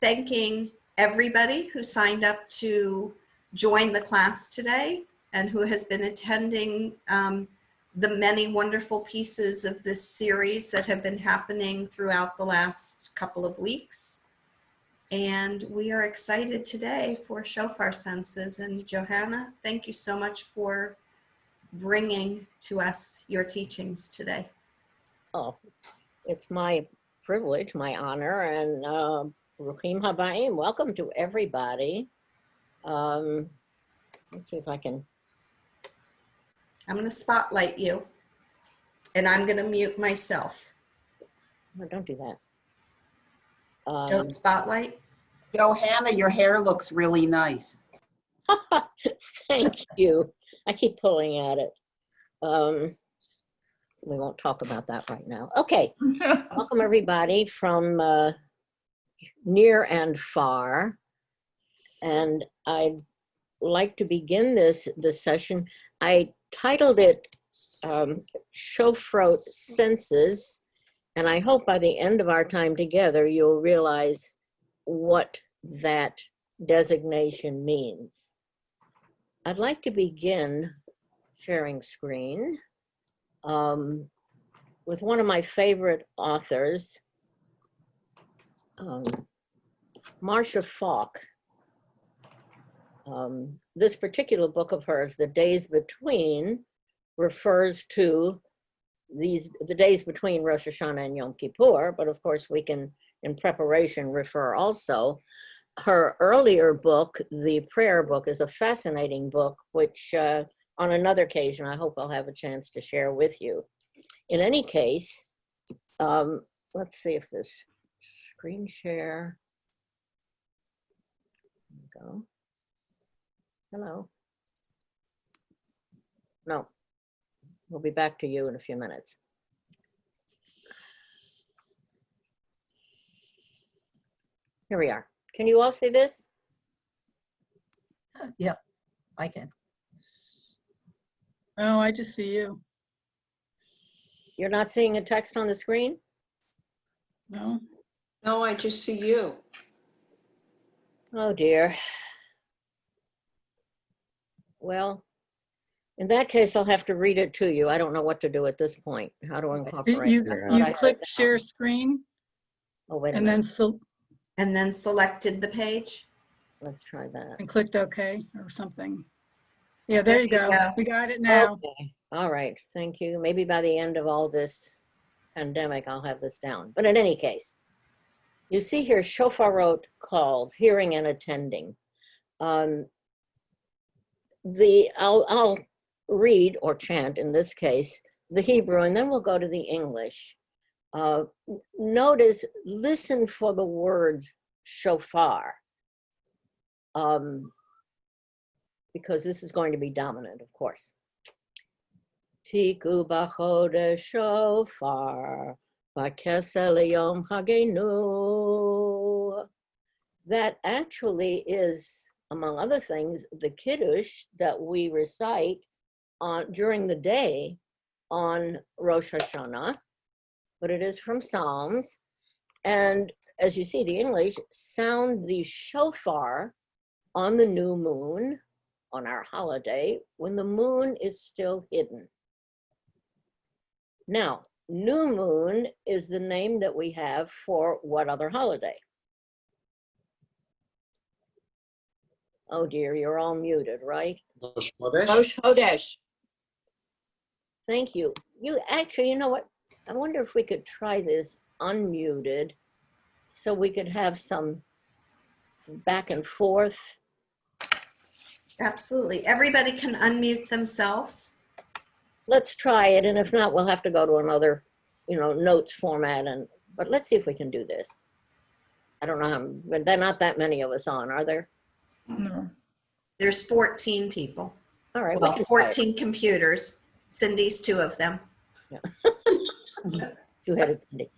thanking everybody who signed up to join the class today and who has been attending the many wonderful pieces of this series that have been happening throughout the last couple of weeks. And we are excited today for Shofar Senses. And Johanna, thank you so much for bringing to us your teachings today. Oh, it's my privilege, my honor, and Ruchim Habayim, welcome to everybody. Let's see if I can. I'm going to spotlight you, and I'm going to mute myself. No, don't do that. Don't spotlight. Johanna, your hair looks really nice. Thank you. I keep pulling at it. We won't talk about that right now. Okay, welcome everybody from near and far. And I'd like to begin this session. I titled it Shofar Senses, and I hope by the end of our time together, you'll realize what that designation means. I'd like to begin sharing screen with one of my favorite authors, Marcia Falk. This particular book of hers, The Days Between, refers to the days between Rosh Hashanah and Yom Kippur, but of course we can, in preparation, refer also. Her earlier book, the prayer book, is a fascinating book, which on another occasion, I hope I'll have a chance to share with you. In any case, let's see if this screen share, there we go. Hello. No, we'll be back to you in a few minutes. Here we are. Can you all see this? Yeah, I can. Oh, I just see you. You're not seeing a text on the screen? No. No, I just see you. Oh dear. Well, in that case, I'll have to read it to you. I don't know what to do at this point. How to incorporate You that. clicked share screen Oh, wait a and minute. then selected the page. Let's try that. and clicked OK or something. Yeah, there you go. We got it now. Okay. All right. Thank you. Maybe by the end of all this pandemic, I'll have this down. But in any case, you see here, shofarot calls, hearing and attending. I'll read or chant in this case the Hebrew, and then we'll go to the English. Notice, listen for the words shofar, because this is going to be dominant, of course. Tiku b'chodesh shofar, v'kesel yom chagenu. That actually is, among other things, the Kiddush that we recite during the day on Rosh Hashanah, but it is from Psalms. And as you see, the English sound the shofar on the new moon, on our holiday, when the moon is still hidden. Now, new moon is the name that we have for what other holiday? Oh dear, you're all muted, right? Rosh Chodesh. Rosh Chodesh. Thank you. You actually, you know what? I wonder if we could try this unmuted so we could have some back and forth. Absolutely. Everybody can unmute themselves. Let's try it, and if not, we'll have to go to another, notes format. But let's see if we can do this. I don't know how, but there are not that many of us on, are there? No. There's 14 people. All right. Well, 14 computers. Cindy's 2 of them. Yeah. Two-headed Cindy.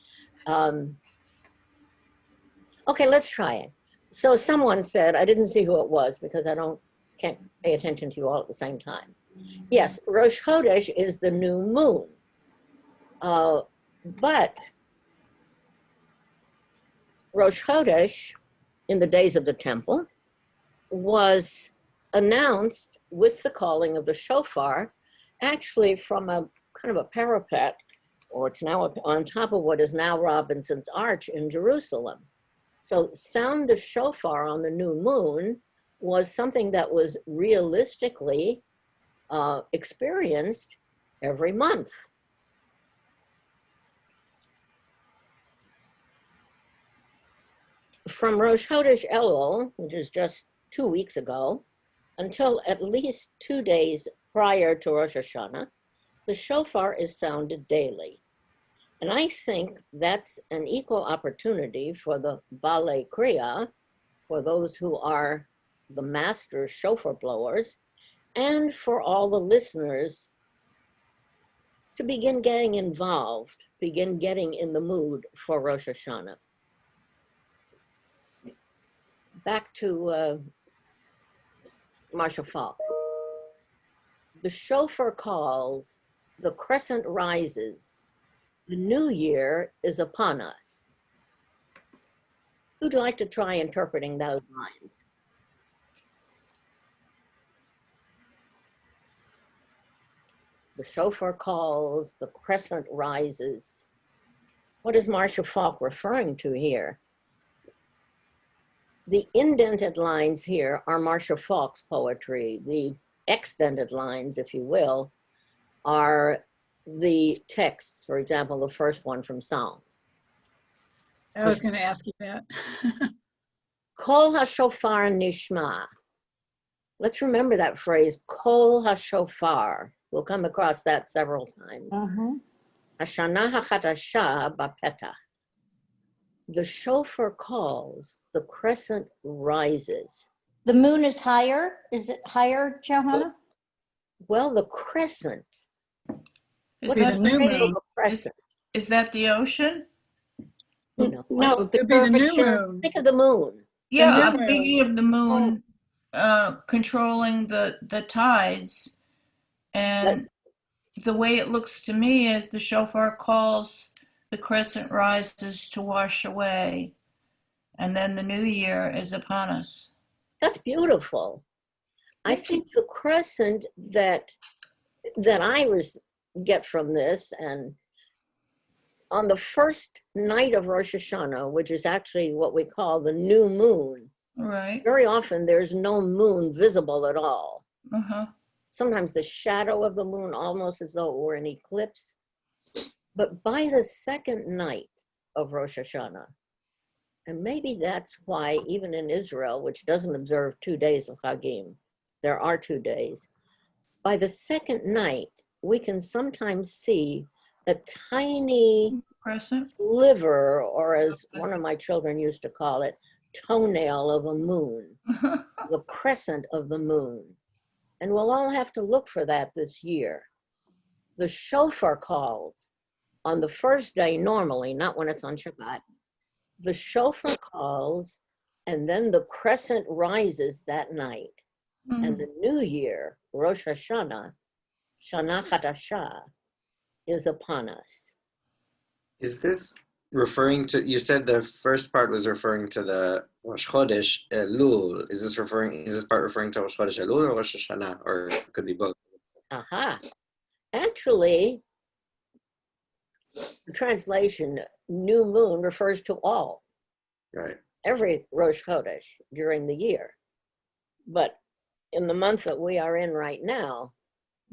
Okay, let's try it. So someone said, I didn't see who it was because can't pay attention to you all at the same time. Yes, Rosh Chodesh is the new moon. But Rosh Chodesh in the days of the temple was announced with the calling of the shofar, actually from a kind of a parapet, or it's now on top of what is now Robinson's Arch in Jerusalem. So sound the shofar on the new moon was something that was realistically experienced every month. From Rosh Chodesh Elul, which is just 2 weeks ago, until at least 2 days prior to Rosh Hashanah, the shofar is sounded daily. And I think that's an equal opportunity for the Balei Kriya, for those who are the master shofar blowers, and for all the listeners to begin getting involved, begin getting in the mood for Rosh Hashanah. Back to Marshall Falk. The shofar calls, the crescent rises, the new year is upon us. Who'd like to try interpreting those lines? The shofar calls, the crescent rises. What is Marshall Falk referring to here? The indented lines here are Marshall Falk's poetry. The extended lines, if you will, are the texts, for example, the first one from Psalms. I was going to ask you that. Kol ha-shofar nishma. Let's remember that phrase, kol ha-shofar. We'll come across that several times. Hashana ha-chadasha bapetah. The shofar calls, the crescent rises. The moon is higher? Is it higher, Johanna? Well, the crescent. Is What's that the the new shape of moon? a crescent? Is that the ocean? No. No, It the would be the new curvature. moon. Think of the moon. Yeah, new I'm moon. thinking of the moon controlling the tides. And the way it looks to me is the shofar calls, the crescent rises to wash away. And then the new year is upon us. That's beautiful. I think the crescent that I get from this, and on the first night of Rosh Hashanah, which is actually what we call the new moon, Right. very often there's no moon visible at all. Uh-huh. Sometimes the shadow of the moon, almost as though it were an eclipse. But by the second night of Rosh Hashanah, and maybe that's why even in Israel, which doesn't observe 2 days of Hagim, there are 2 days. By the second night, we can sometimes see a tiny Crescent. sliver, or as one of my children used to call it, toenail of a moon, the crescent of the moon. And we'll all have to look for that this year. The shofar calls on the first day normally, not when it's on Shabbat. The shofar calls, and then the crescent rises that night. And the new year, Rosh Hashanah, Shana Chadasha, is upon us. Is this referring to, you said the first part was referring to the Rosh Chodesh Elul. Is this part referring to Rosh Chodesh Elul or Rosh Hashanah? Or it could be both? Aha. Actually, the translation, new moon, refers to all, Right. every Rosh Chodesh during the year. But in the month that we are in right now,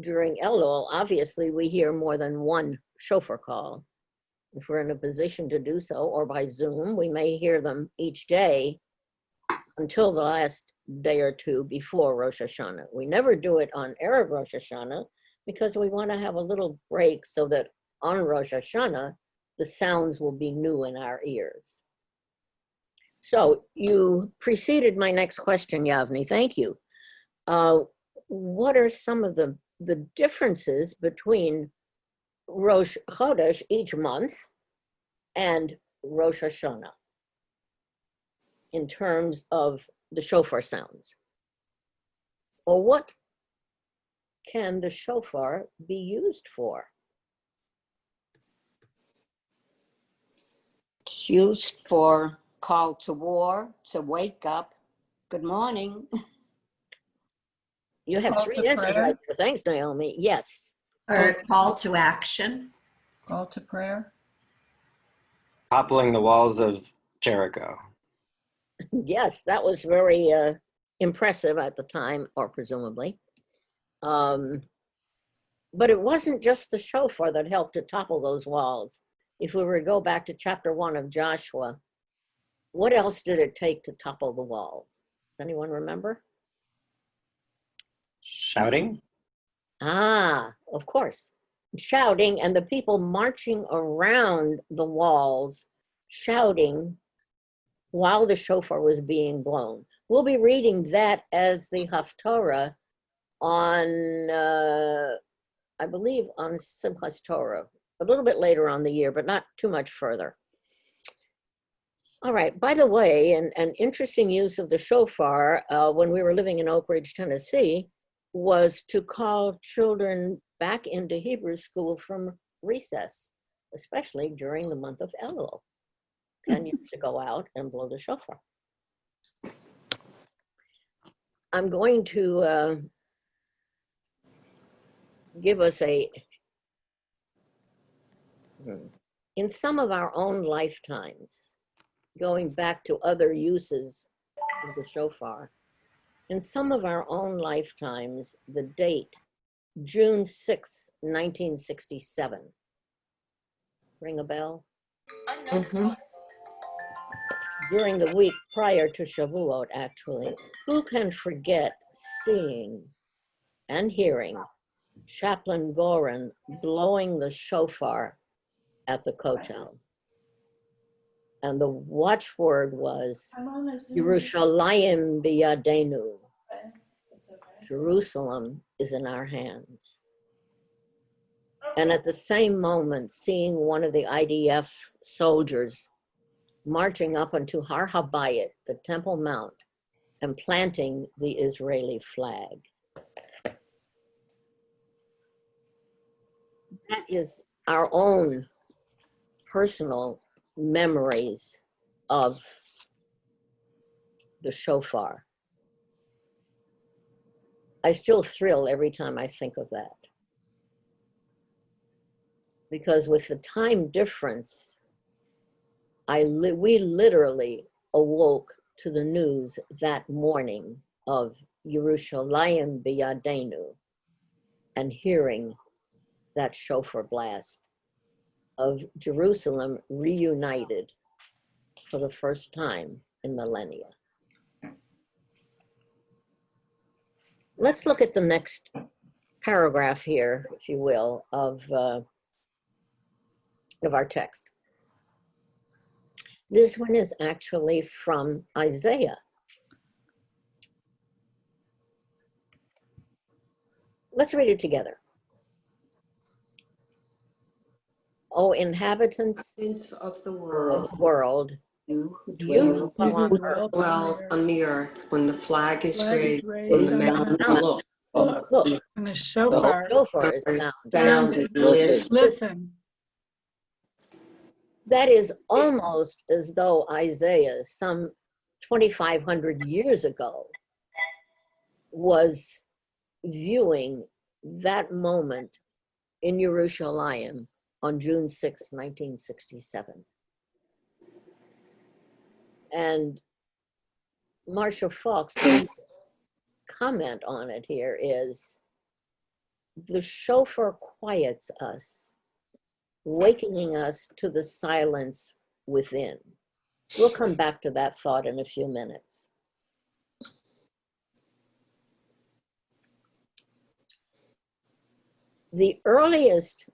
during Elul, obviously we hear more than one shofar call. If we're in a position to do so, or by Zoom, we may hear them each day until the last day or two before Rosh Hashanah. We never do it on Erev Rosh Hashanah because we want to have a little break so that on Rosh Hashanah, the sounds will be new in our ears. So you preceded my next question, Yavni. Thank you. What are some of the differences between Rosh Chodesh each month and Rosh Hashanah in terms of the shofar sounds? Or what can the shofar be used for? It's used for call to war, to wake up. Good morning. You have Call 3 to answers prayer. right there. Thanks, Naomi. Yes. Or a call to action. Call to prayer. Toppling the walls of Jericho. Yes, that was very impressive at the time, or presumably. But it wasn't just the shofar that helped to topple those walls. If we were to go back to chapter 1 of Joshua, what else did it take to topple the walls? Does anyone remember? Shouting? Ah, of course. Shouting, and the people marching around the walls, shouting while the shofar was being blown. We'll be reading that as the Haftorah on, I believe, on Simchas Torah, a little bit later on the year, but not too much further. All right, by the way, an interesting use of the shofar when we were living in Oak Ridge, Tennessee, was to call children back into Hebrew school from recess, especially during the month of Elul. And you have to go out and blow the shofar. I'm going to give us in some of our own lifetimes, going back to other uses of the shofar, in some of our own lifetimes, the date, June 6, 1967. Ring a bell? During the week prior to Shavuot, actually. Who can forget seeing and hearing Chaplain Gorin blowing the shofar at the Kotel? And the watchword was Yerushalayim biyadenu. Jerusalem is in our hands. And at the same moment, seeing one of the IDF soldiers marching up onto Har Habayit, the Temple Mount, and planting the Israeli flag. That is our own personal memories of the shofar. I still thrill every time I think of that. Because with the time difference, we literally awoke to the news that morning of Yerushalayim biyadenu and hearing that shofar blast of Jerusalem reunited for the first time in millennia. Let's look at the next paragraph here, if you will, of our text. This one is actually from Isaiah. Let's read it together. O inhabitants Of the of the world, you who you dwell, who You dwell on earth, dwell on the earth, when the flag is Flag is raised raised on the on the mountains, mountains. look, And the the shofar shofar is sounded. sounded. listen. Listen. That is almost as though Isaiah, some 2,500 years ago, was viewing that moment in Yerushalayim on June 6, 1967. And Marcia Fox's comment on it here is, the shofar quiets us, wakening us to the silence within. We'll come back to that thought in a few minutes. The earliest,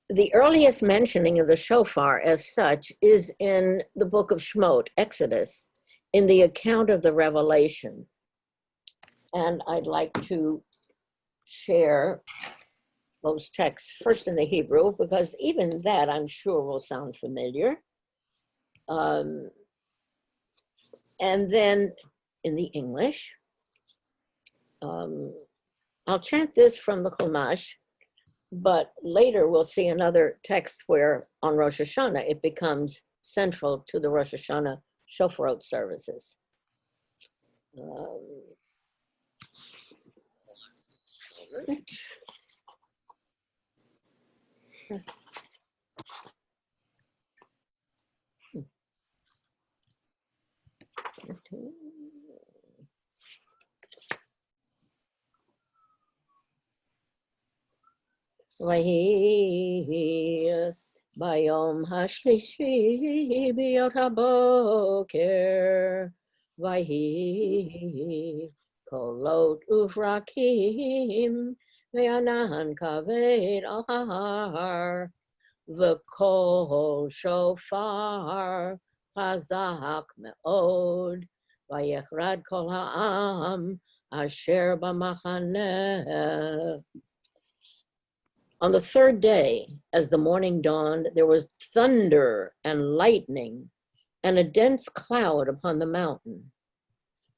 the earliest mentioning of the shofar as such is in the book of Shemot, Exodus, in the account of the revelation. And I'd like to share those texts first in the Hebrew, because even that I'm sure will sound familiar. And then in the English, I'll chant this from the Chumash, But later we'll see another text where on Rosh Hashanah it becomes central to the Rosh Hashanah Shofarot services. Vahi bayom hashlishi biyot haboker vahi kolot ufrakim ve'anan kaved al har v'kol shofar chazak me'od vayechrad kol ha'am asher b'machaneh. On the third day, as the morning dawned, there was thunder and lightning and a dense cloud upon the mountain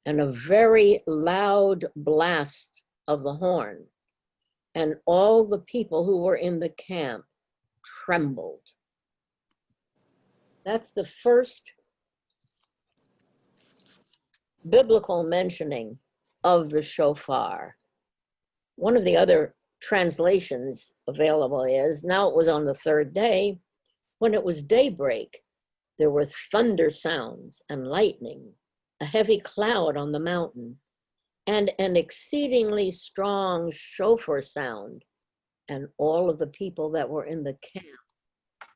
and a very loud blast of the horn. And all the people who were in the camp trembled. That's the first biblical mentioning of the shofar. One of the other translations available is, now it was on the third day, when it was daybreak, there were thunder sounds and lightning, a heavy cloud on the mountain, and an exceedingly strong shofar sound, and all of the people that were in the camp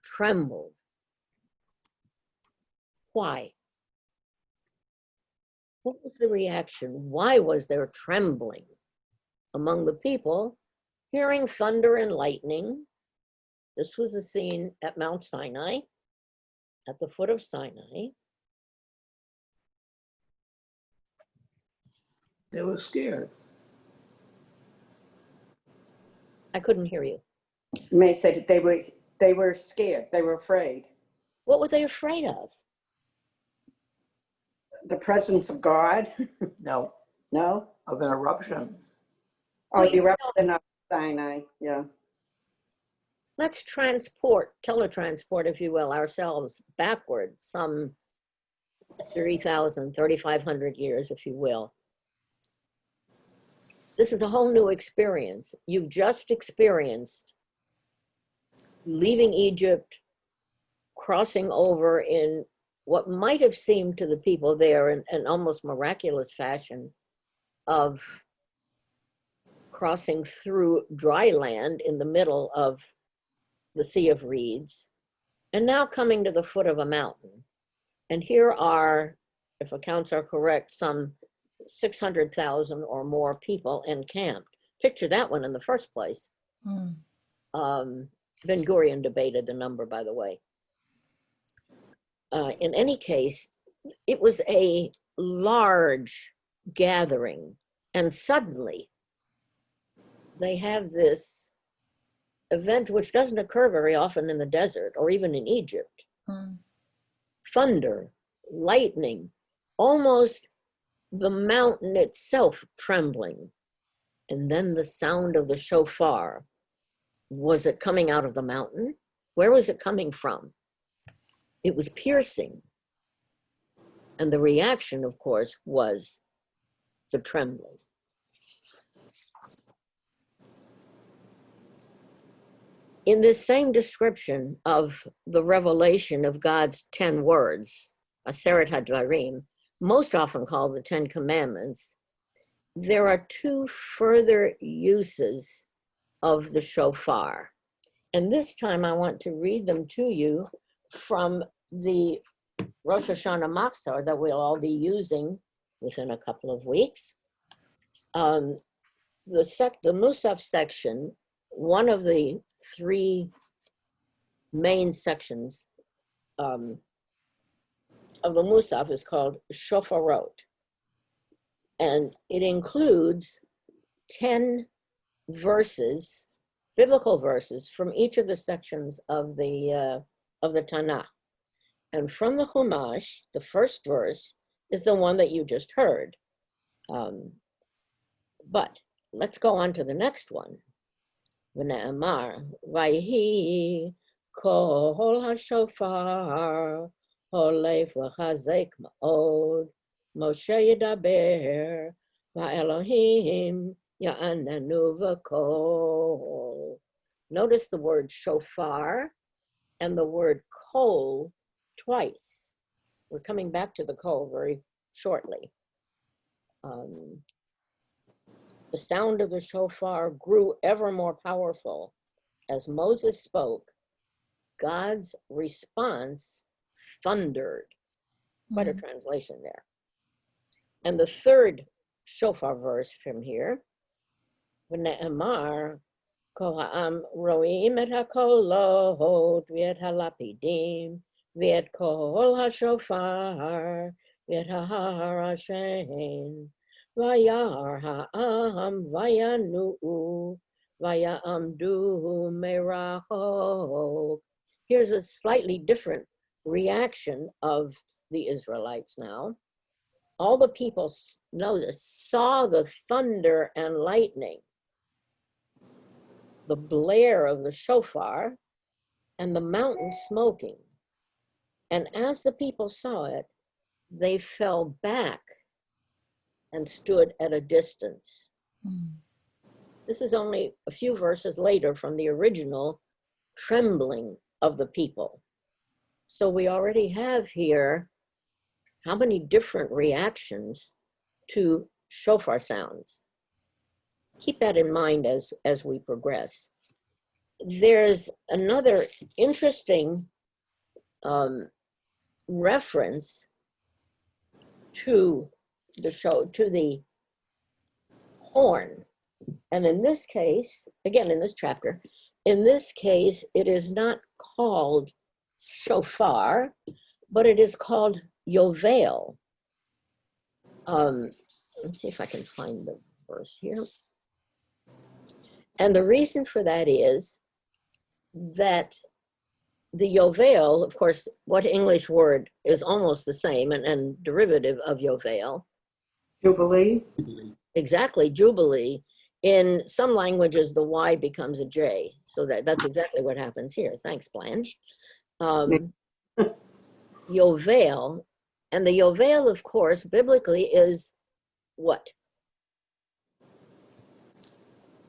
trembled. Why? What was the reaction? Why was there trembling among the people hearing thunder and lightning? This was a scene at Mount Sinai, at the foot of Sinai. They were scared. I couldn't hear you. May said they were scared. They were afraid. What were they afraid of? The presence of God. No, No? of an eruption. Oh, the eruption of Sinai. Yeah. Let's teletransport, if you will, ourselves backward some 3,500 years, if you will. This is a whole new experience. You've just experienced leaving Egypt, crossing over in what might have seemed to the people there in an almost miraculous fashion of crossing through dry land in the middle of the Sea of Reeds, and now coming to the foot of a mountain. And here are, if accounts are correct, some 600,000 or more people encamped. Picture that one in the first place. Ben Gurion debated the number, by the way. In any case, it was a large gathering, and suddenly they have this event which doesn't occur very often in the desert or even in Egypt. Thunder, lightning, almost the mountain itself trembling, and then the sound of the shofar. Was it coming out of the mountain? Where was it coming from? It was piercing. And the reaction, of course, was the trembling. In this same description of the revelation of God's 10 words, Aseret HaDvarim, most often called the 10 Commandments, there are two further uses of the shofar. And this time I want to read them to you from the Rosh Hashanah Machzor that we'll all be using within a couple of weeks. The Musaf section, one of the three main sections of the Musaf is called Shofarot. And it includes 10 verses, biblical verses from each of the sections of the Tanakh. And from the Chumash, the first verse is the one that you just heard. But let's go on to the next one. ונאמר, ויהי קול השופר, הולך וחזק מאוד, משה ידבר, והאלוהים יעננו בקול. Notice the word shofar and the word kol twice. We're coming back to the kol very shortly. The sound of the shofar grew ever more powerful. As Moses spoke, God's response thundered. Quite a translation there. And the third shofar verse from here, ונאמר, כל העם רואים את הקולות ואת הלפידים ואת קול השופר ואת הרעשן. וירא העם וינועו ויעמדו מרחוק. Here's a slightly different reaction of the Israelites now. All the people saw the thunder and lightning, the blare of the shofar, and the mountain smoking. And as the people saw it, they fell back and stood at a distance. This is only a few verses later from the original trembling of the people. So we already have here how many different reactions to shofar sounds. Keep that in mind as we progress. There's another interesting reference to the horn. And in this case, again, in this chapter, in this case, it is not called shofar, but it is called yovel. Let's see if I can find the verse here. And the reason for that is that the yovel, of course, what English word is almost the same and derivative of yovel? Jubilee. Exactly, jubilee. In some languages, the Y becomes a J. So that's exactly what happens here. Thanks, Blanche. Yovel. And the yovel, of course, biblically is what?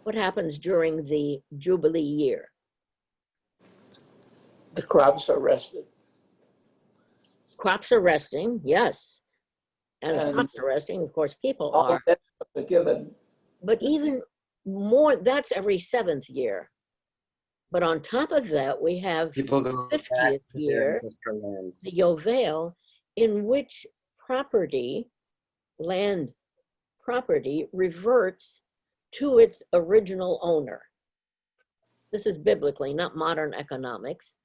What happens during the Jubilee year? The crops are rested. Crops are resting, yes. And And crops are resting, of course, people all are. debts are forgiven. But even more, that's every 7th year. But on top of that, we have People go the back 50th to their year, ancestral lands. the yovel, in which property, land property, reverts to its original owner. This is biblically, not modern economics,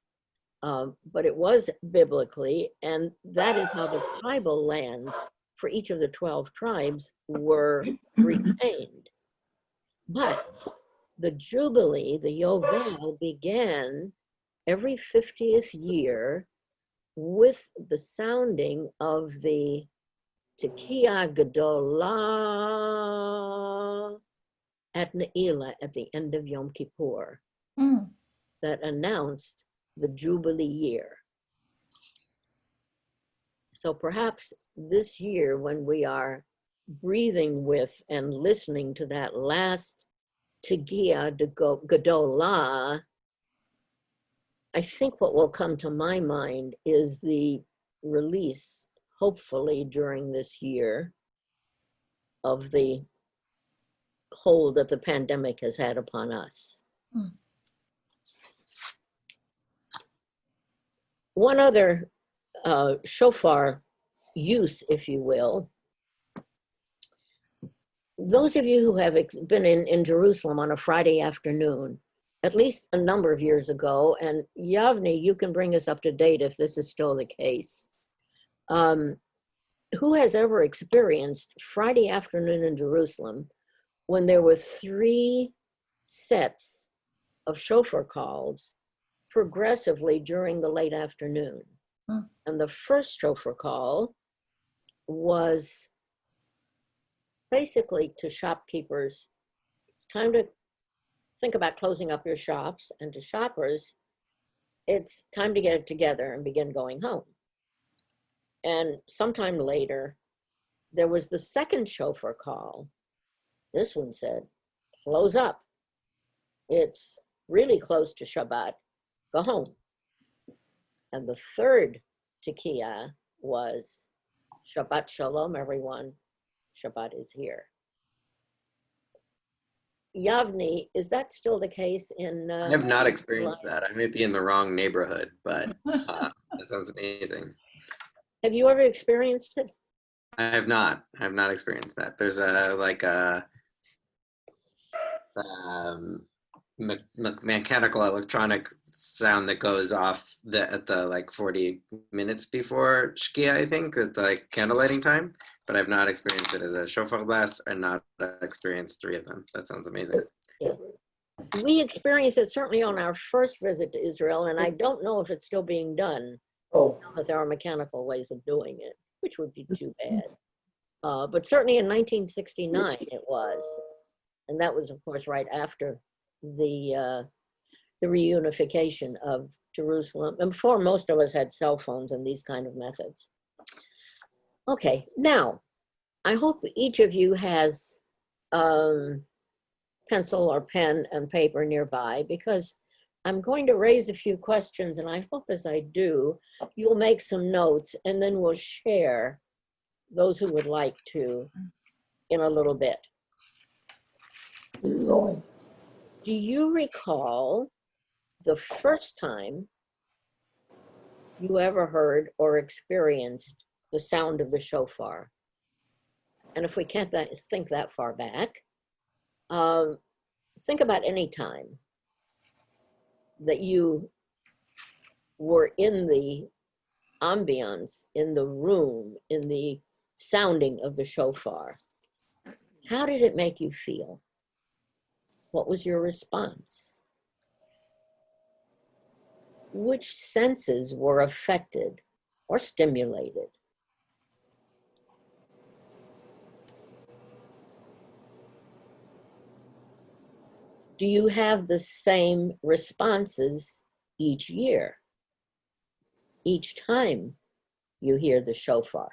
but it was biblically, and that is how the tribal lands for each of the 12 tribes were retained. But the Jubilee, the Yovel, began every 50th year with the sounding of the Tekiah Gedolah at Ne'ilah at the end of Yom Kippur that announced the Jubilee year. So perhaps this year, when we are breathing with and listening to that last Tekiah Gedolah, I think what will come to my mind is the release, hopefully during this year, of the hold that the pandemic has had upon us. One other shofar use, if you will. Those of you who have been in Jerusalem on a Friday afternoon, at least a number of years ago, and Yavni, you can bring us up to date if this is still the case. Who has ever experienced Friday afternoon in Jerusalem when there were 3 sets of shofar calls progressively during the late afternoon? And the first shofar call was basically to shopkeepers, time to think about closing up your shops, and to shoppers, it's time to get it together and begin going home. And sometime later, there was the second shofar call. This one said, close up. It's really close to Shabbat. Go home. And the third tekiah was Shabbat Shalom, everyone. Shabbat is here. Yavni, is that still the case in? I have not experienced that. I may be in the wrong neighborhood, but that sounds amazing. Have you ever experienced it? I have not. I have not experienced that. There's a mechanical electronic sound that goes off at the like 40 minutes before Shkia, I think, at the like candle lighting time. But I've not experienced it as a shofar blast and not experienced 3 of them. That sounds amazing. Yeah. We experienced it certainly on our first visit to Israel, and I don't know if it's still being done. Oh, But there are mechanical ways of doing it, which would be too bad. But certainly in 1969 it was. And that was, of course, right after the reunification of Jerusalem, and before most of us had cell phones and these kind of methods. Okay, now, I hope each of you has pencil or pen and paper nearby, because I'm going to raise a few questions, and I hope as I do, you'll make some notes, and then we'll share, those who would like to, in a little bit. rolling. Do you recall the first time you ever heard or experienced the sound of the shofar? And if we can't think that far back, think about any time that you were in the ambiance, in the room, in the sounding of the shofar. How did it make you feel? What was your response? Which senses were affected or stimulated? Do you have the same responses each year, each time you hear the shofar?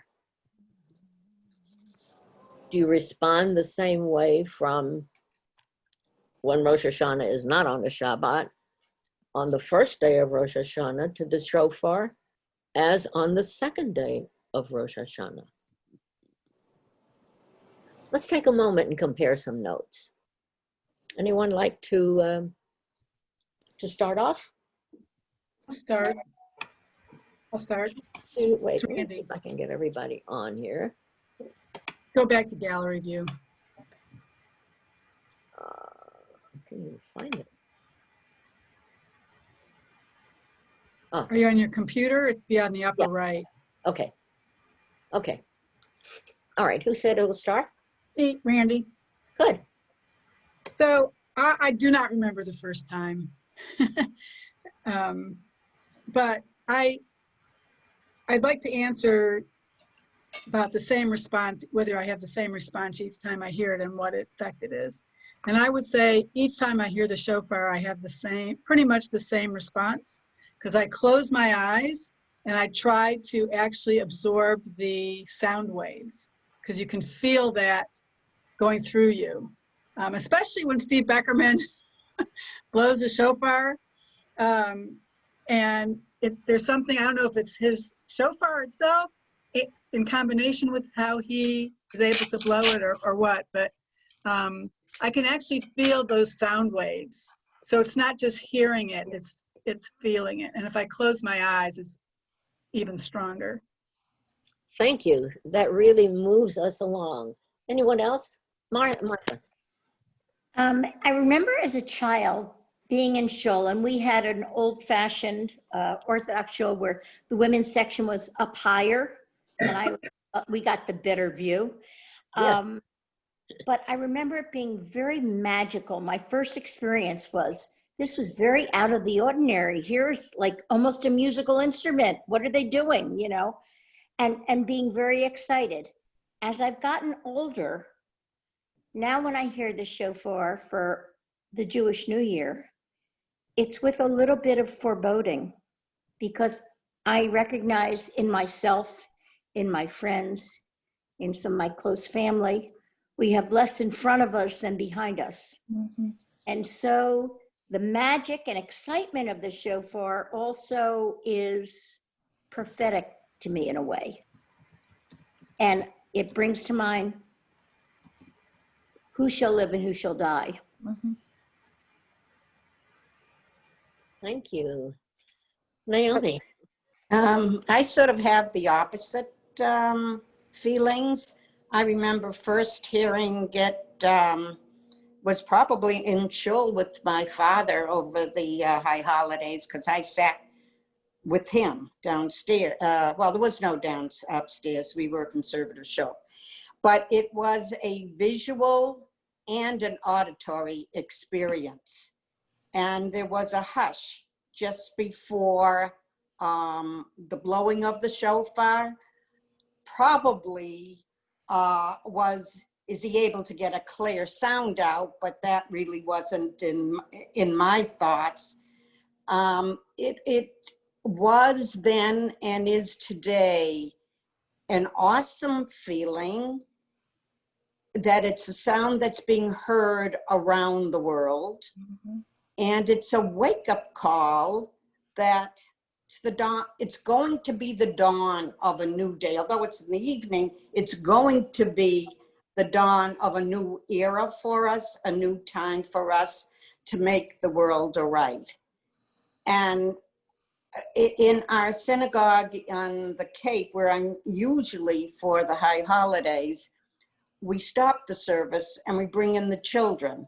Do you respond the same way from when Rosh Hashanah is not on the Shabbat, on the first day of Rosh Hashanah, to the shofar, as on the second day of Rosh Hashanah? Let's take a moment and compare some notes. Anyone like to start off? I'll start. Wait, let me Randy. see if I can get everybody on here. Go back to gallery view. I can't even find it. Are you on your computer? It'd be on the upper Yeah. right. Okay. Okay. All right. Who said it will start? Hey, Randy. Good. So I do not remember the first time, but I'd like to answer about the same response, whether I have the same response each time I hear it and what effect it is. And I would say each time I hear the shofar, I have the same, pretty much the same response, because I close my eyes and I try to actually absorb the sound waves, because you can feel that going through you, especially when Steve Beckerman blows a shofar. And if there's something, I don't know if it's his shofar itself, in combination with how he is able to blow it or what, but I can actually feel those sound waves. So it's not just hearing it, it's feeling it. And if I close my eyes, it's even stronger. Thank you. That really moves us along. Anyone else? Martha. I remember as a child being in shul, and we had an old-fashioned Orthodox shul where the women's section was up higher, and we got the better view. Yes. But I remember it being very magical. My first experience was, this was very out of the ordinary. Here's like almost a musical instrument. What are they doing, you know? And being very excited. As I've gotten older, now when I hear the shofar for the Jewish New Year, it's with a little bit of foreboding, because I recognize in myself, in my friends, in some of my close family, we have less in front of us than behind us. Mhm. And so the magic and excitement of the shofar also is prophetic to me in a way. And it brings to mind who shall live and who shall die. Mhm. Thank you. Naomi? I sort of have the opposite feelings. I remember first hearing it was probably in shul with my father over the high holidays, because I sat with him downstairs. Well, there was no upstairs. We were a conservative show. But it was a visual and an auditory experience. And there was a hush just before the blowing of the shofar. Probably is he able to get a clear sound out? But that really wasn't in my thoughts. It was then and is today an awesome feeling that it's a sound that's being heard around the world. Mhm. And it's a wake-up call that it's the dawn. It's going to be the dawn of a new day. Although it's in the evening, it's going to be the dawn of a new era for us, a new time for us to make the world right. And in our synagogue on the Cape, where I'm usually for the high holidays, we stop the service and we bring in the children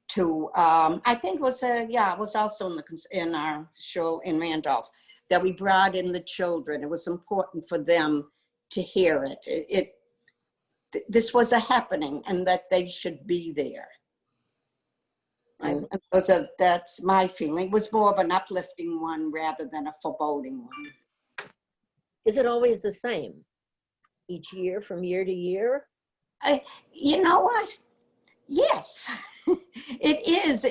to, I think it was also in our shul in Randolph, that we brought in the children. It was important for them to hear it. This was a happening, and that they should be there. And that's my feeling. It was more of an uplifting one rather than a foreboding one. Is it always the same each year, from year to year? You know what? Yes, it is.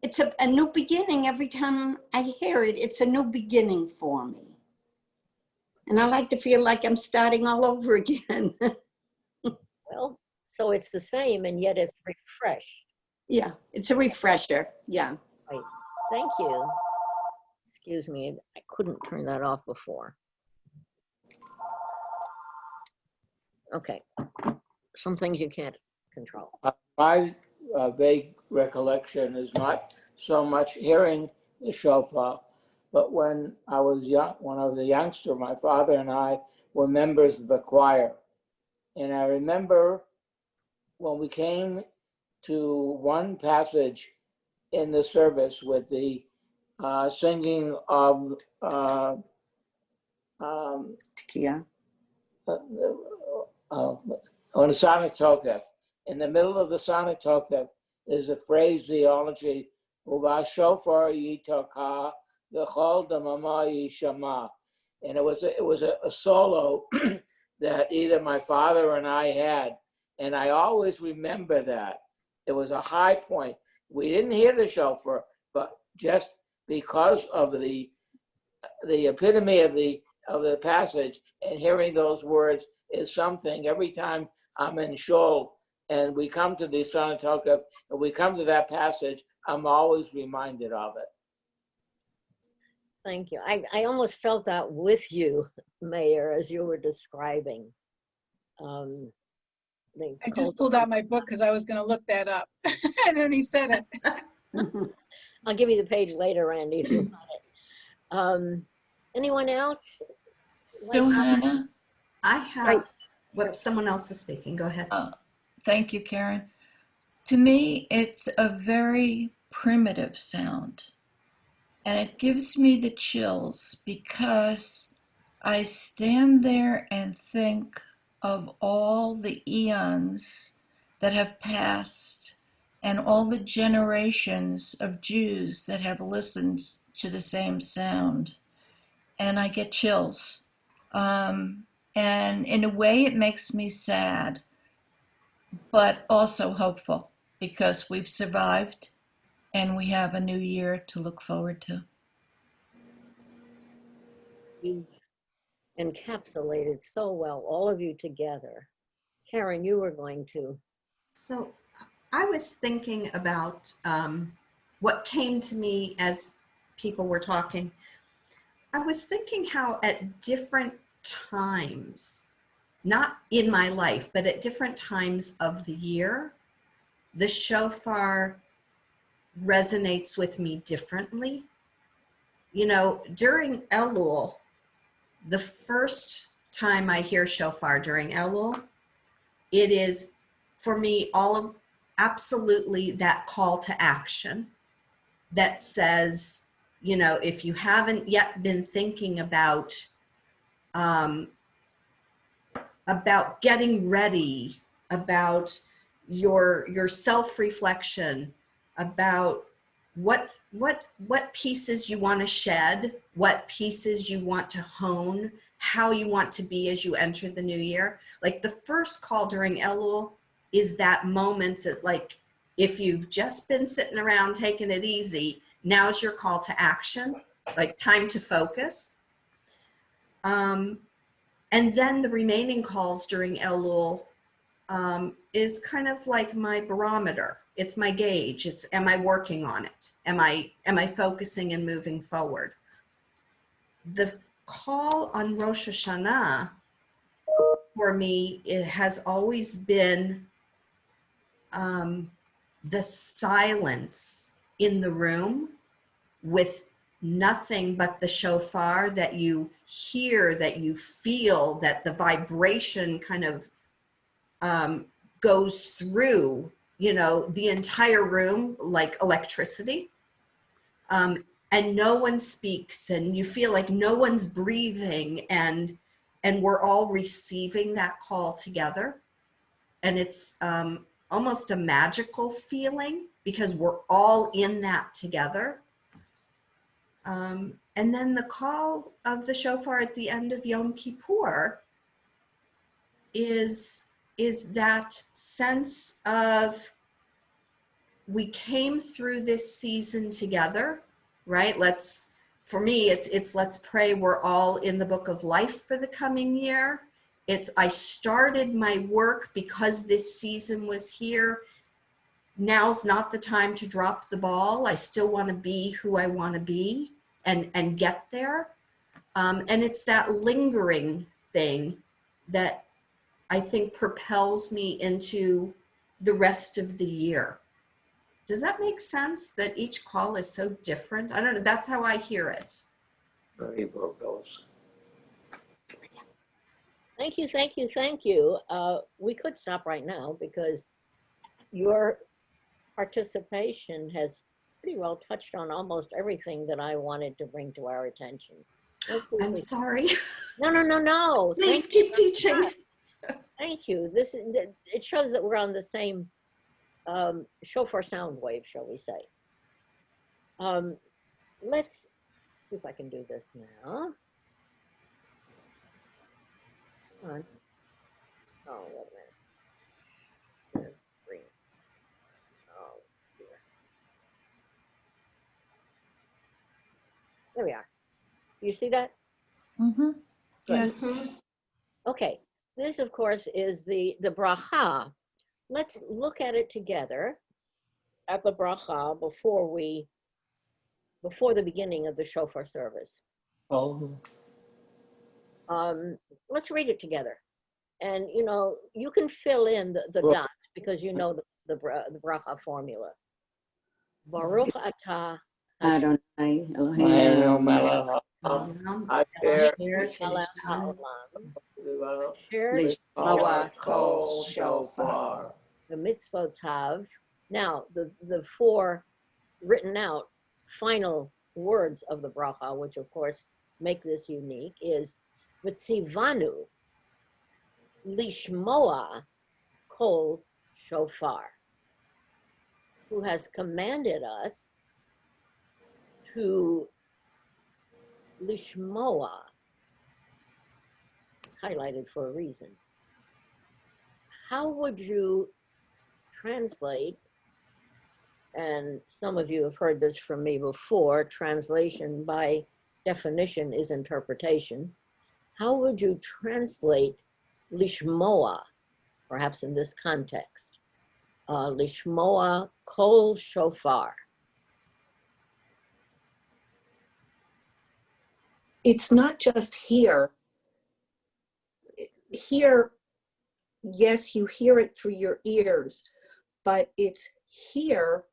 It's a new beginning. Every time I hear it, it's a new beginning for me. And I like to feel like I'm starting all over again. Well, so it's the same and yet it's refreshed. Yeah, it's a refresher. Yeah. Right. Thank you. Excuse me, I couldn't turn that off before. Okay. Some things you can't control. My vague recollection is not so much hearing the shofar, but when I was a youngster, my father and I were members of the choir. And I remember when we came to one passage in the service with the singing of Yeah. on the Sonic Tokef. In the middle of the Sonic Tokef is a phrase, theology, Uva shofar yitaka, v'chol damama yishama. And it was a solo that either my father and I had. And I always remember that. It was a high point. We didn't hear the shofar, but just because of the epitome of the passage and hearing those words is something. Every time I'm in shul and we come to the Sonic Tokef and we come to that passage, I'm always reminded of it. Thank you. I almost felt that with you, Mayor, as you were describing. I just pulled out my book because I was going to look that up. And then he said it. I'll give you the page later, Randy, if you want it. Anyone else? So Hannah, I have, someone else is speaking. Go ahead. thank you, Karen. To me, it's a very primitive sound. And it gives me the chills because I stand there and think of all the eons that have passed and all the generations of Jews that have listened to the same sound. And I get chills. And in a way, it makes me sad, but also hopeful. because we've survived and we have a new year to look forward to. You encapsulated so well, all of you together. Karen, you were going to. So I was thinking about what came to me as people were talking. I was thinking how at different times, not in my life, but at different times of the year, the shofar resonates with me differently. You know, during Elul, the first time I hear shofar during Elul, it is for me all of absolutely that call to action that says, you know, if you haven't yet been thinking about getting ready, about your self-reflection, about what pieces you want to shed, what pieces you want to hone, how you want to be as you enter the new year. Like the first call during Elul is that moment that, like, if you've just been sitting around taking it easy, now's your call to action, like time to focus. And then the remaining calls during Elul is kind of like my barometer. It's my gauge. It's, am I working on it? Am I focusing and moving forward? The call on Rosh Hashanah for me, it has always been the silence in the room with nothing but the shofar, that you hear, that you feel, that the vibration kind of goes through, you know, the entire room like electricity. And no one speaks, and you feel like no one's breathing, and we're all receiving that call together. And it's almost a magical feeling because we're all in that together. And then the call of the shofar at the end of Yom Kippur is that sense of, we came through this season together, right? For me, it's let's pray we're all in the book of life for the coming year. It's, I started my work because this season was here. Now's not the time to drop the ball. I still want to be who I want to be and get there. And it's that lingering thing that I think propels me into the rest of the year. Does that make sense, that each call is so different? I don't know. That's how I hear it. Very verbose. Thank you, thank you, thank you. We could stop right now because your participation has pretty well touched on almost everything that I wanted to bring to our attention. I'm sorry. No. Please keep teaching. Thank you. It shows that we're on the same shofar sound wave, shall we say. Let's see if I can do this now. Come on. Oh, wait a minute. Green. Oh, dear. There we are. You see that? Mm-hmm. Good. Yes. Okay. This, of course, is the bracha. Let's look at it together at the bracha before the beginning of the shofar service. Oh, Let's read it together. And, you know, you can fill in the dots because you know the bracha formula. Baruch atah Adonai Eloheinu melech asher Shalom ha'olam. Lishmoa kol shofar. The mitzvotav. Now, the four written out final words of the bracha, which of course make this unique, is v'tzivanu lishmoa kol shofar, who has commanded us to lishmoa. It's highlighted for a reason. How would you translate and some of you have heard this from me before, translation by definition is interpretation. How would you translate lishmoa, perhaps in this context? Lishmoa kol shofar. It's not just here. Here, yes, you hear it through your ears, but it's here,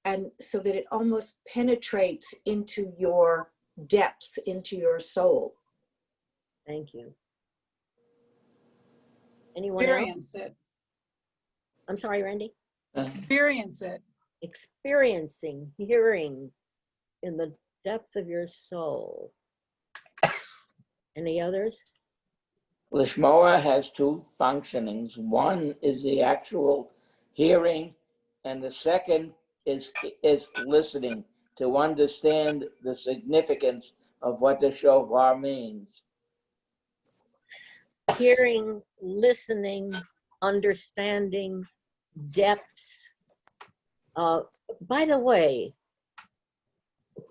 and so that it almost penetrates into your depths, into your soul. Thank you. Anyone else? Experience it. I'm sorry, Randy? Experience it. Experiencing, hearing in the depth of your soul. Any others? Lishmoa has two functionings. One is the actual hearing, and the second is listening, to understand the significance of what the shofar means. Hearing, listening, understanding, depths. By the way,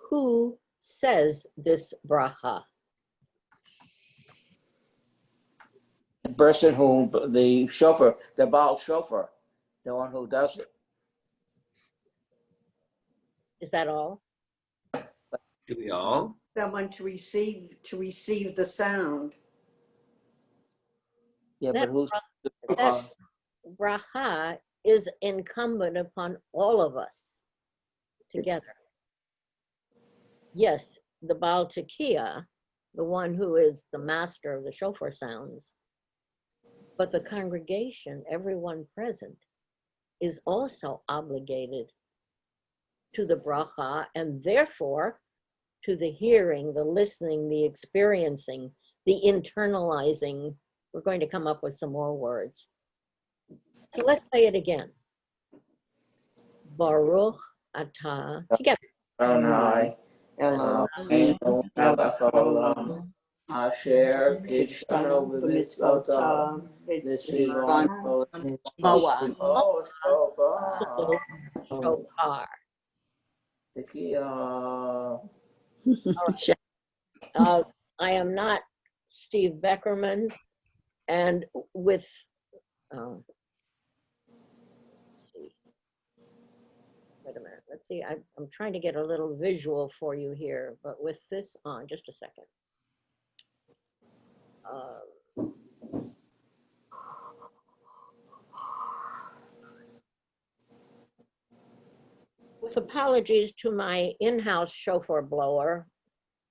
who says this bracha? The person who, the shofar, the Baal shofar, the one who does it. Is that all? Do we all? Someone to receive the sound. Yeah, That but who's the that bracha is incumbent upon all of us together. Yes, the Baal Tekiah, the one who is the master of the shofar sounds, but the congregation, everyone present, is also obligated to the bracha, and therefore to the hearing, the listening, the experiencing, the internalizing. We're going to come up with some more words. So let's say it again. Baruch atah, together. Adonai, Eloheinu melech haolam, asher kishanu b'mitzvotav, v'tzivanu Moa. shofar. Shofar. Tekiah. I am not Steve Beckerman, and with, let's see. Wait a minute, let's see, I'm trying to get a little visual for you here, but with this on, just a second. With apologies to my in-house shofar blower,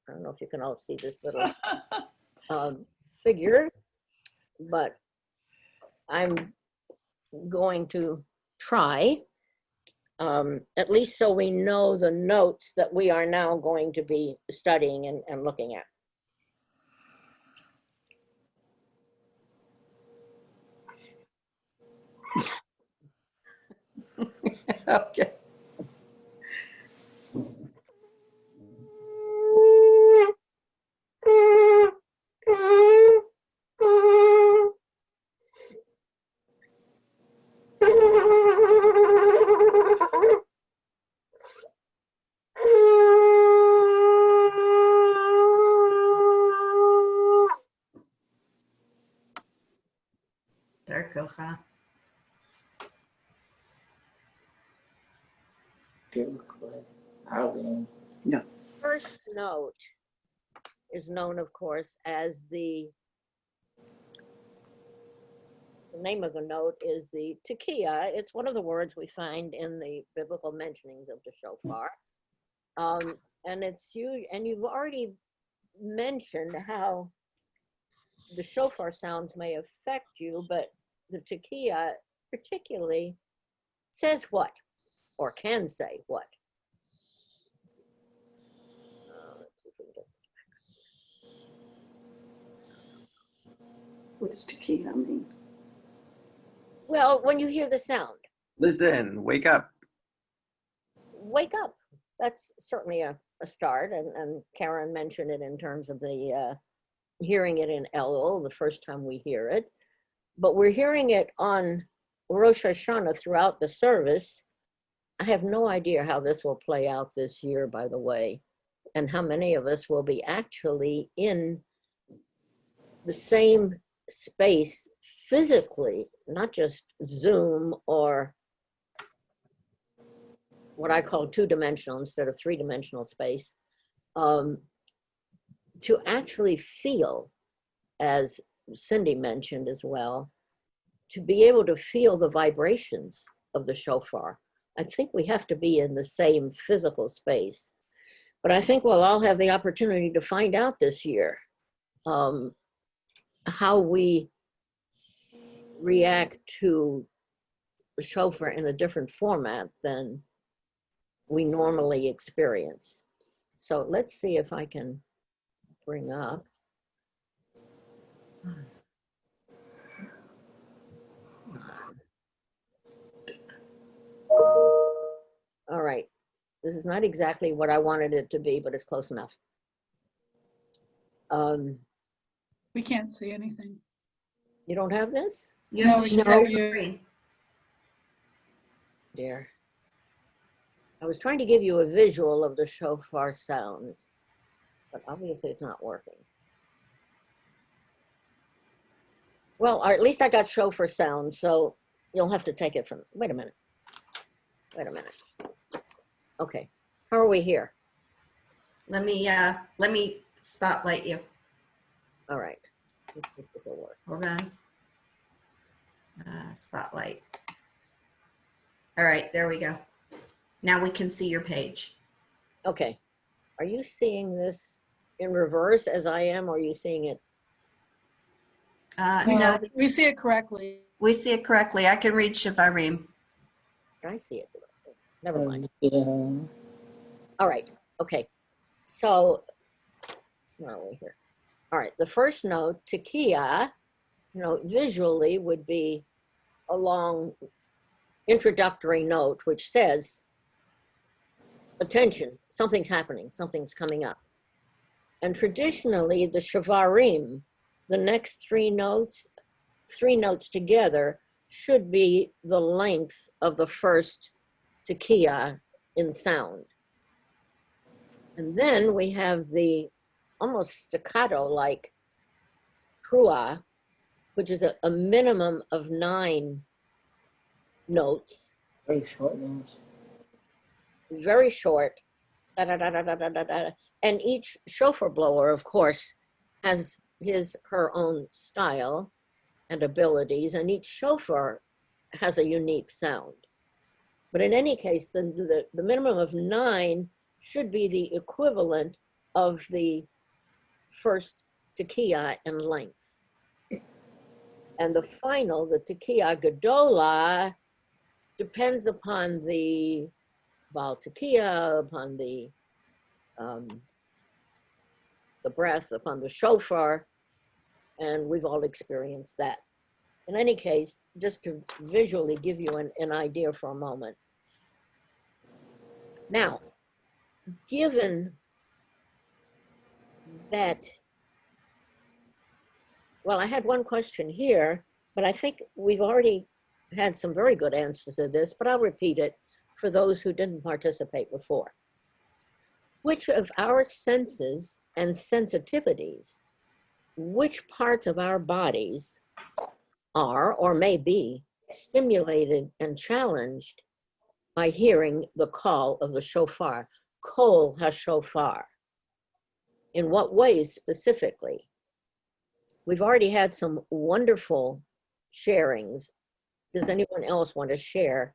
I don't know if you can all see this little figure, but I'm going to try, at least so we know the notes that we are now going to be studying and looking at. Okay. First note is known, of course, as the name of the note is the tekiah. It's one of the words we find in the biblical mentionings of the shofar. And it's you, and you've already mentioned how the shofar sounds may affect you, but the tekiah particularly says what, or can say what? Let's see if we can get What does tequila mean? well, when you hear the sound, Listen, wake up. wake up. That's certainly a start, and Karen mentioned it in terms of the hearing it in Elul, the first time we hear it. But we're hearing it on Rosh Hashanah throughout the service, I have no idea how this will play out this year, by the way, and how many of us will be actually in the same space physically, not just Zoom or what I call two-dimensional instead of three-dimensional space, to actually feel, as Cindy mentioned as well, to be able to feel the vibrations of the shofar. I think we have to be in the same physical space. But I think we'll all have the opportunity to find out this year how we react to the shofar in a different format than we normally experience. So let's see if I can bring up. All right, this is not exactly what I wanted it to be, but it's close enough. We can't see anything. You don't have this? You have No, to you share don't. your screen. Dear. I was trying to give you a visual of the shofar sounds, but obviously it's not working. Well, or at least I got shofar sounds, so you'll have to take it from, wait a minute. Okay, how are we here? Let me spotlight you. All right, let's see if this will work. Hold on. Spotlight. All right, there we go. Now we can see your page. Okay, are you seeing this in reverse as I am, or are you seeing it? No, We see it correctly. we see it correctly. I can read Shivarim. I see it. Never mind. Yeah. All right, okay. So, where are we here? All right, the first note, tekiah, visually would be a long introductory note which says, attention, something's happening, something's coming up. And traditionally, the shavarim, the next three notes together should be the length of the first tekiah in sound. And then we have the almost staccato-like trua, which is a minimum of 9 notes. Very short notes. Very short, da, da, da, da, da, da, da, da. And each shofar blower, of course, has her own style and abilities, and each shofar has a unique sound. But in any case, the minimum of 9 should be the equivalent of the first tekiah in length. And the final, the tekiah gedola, depends upon the Baal tekiah, upon the breath, upon the shofar, and we've all experienced that. In any case, just to visually give you an idea for a moment. Now, given that, well, I had one question here, but I think we've already had some very good answers to this, but I'll repeat it for those who didn't participate before. Which of our senses and sensitivities, which parts of our bodies are or may be stimulated and challenged by hearing the call of the shofar, kol ha-shofar? In what ways specifically? We've already had some wonderful sharings. Does anyone else want to share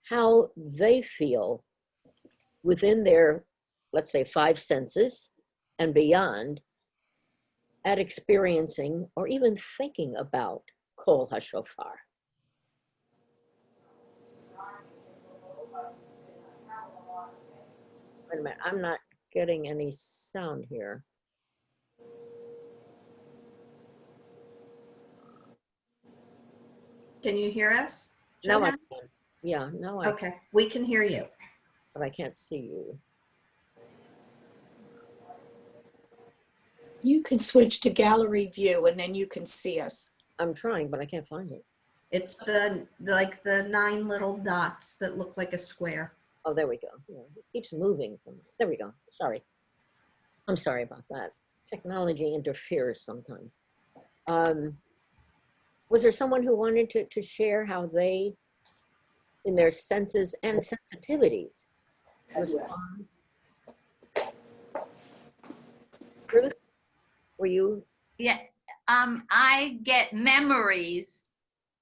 how they feel within their, let's say, 5 senses and beyond at experiencing or even thinking about kol ha-shofar? Wait a minute, I'm not getting any sound here. Can you hear us? No, I Johanna? can. Yeah, no, I Okay, we can hear you. but I can't see you. You can switch to gallery view and then you can see us. I'm trying, but I can't find it. It's the 9 little dots that look like a square. Oh, there we go. Yeah, it keeps moving from, there we go. Sorry. I'm sorry about that. Technology interferes sometimes. Was there someone who wanted to share how they, in their senses and sensitivities, respond? Ruth, were you? Yeah, I get memories.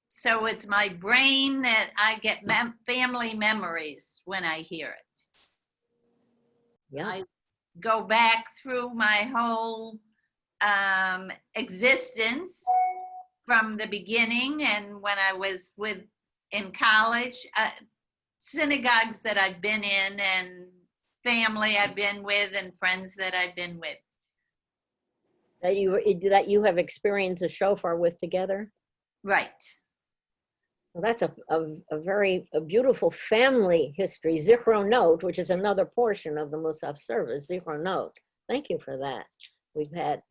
So it's my brain that I get family memories when I hear it. Yeah. I go back through my whole existence from the beginning, and when I was in college, synagogues that I've been in, and family I've been with, and friends that I've been with. That you have experienced a shofar with together? Right. So that's a beautiful family history. Zichronot, which is another portion of the Musaf service, Zichronot. Thank you for that. We've had,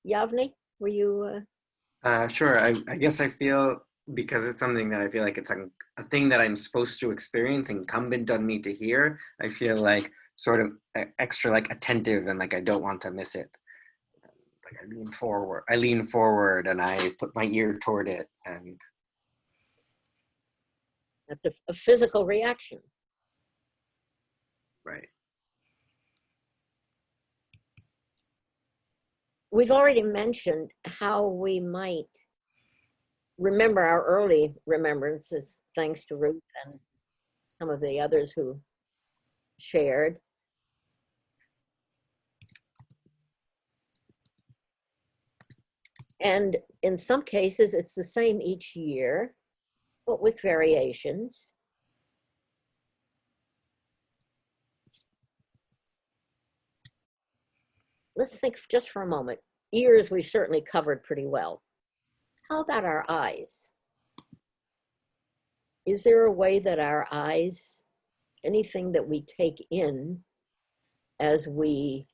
Yavni, were you? Sure. I guess I feel, because it's something that I feel like it's a thing that I'm supposed to experience, incumbent on me to hear, I feel like sort of extra like attentive, and like I don't want to miss it. Like I lean forward and I put my ear toward it, and That's a physical reaction. right. We've already mentioned how we might remember our early remembrances, thanks to Ruth and some of the others who shared. And in some cases, it's the same each year, but with variations. Let's think just for a moment. Ears we've certainly covered pretty well. How about our eyes? Is there a way that our eyes, anything that we take in as we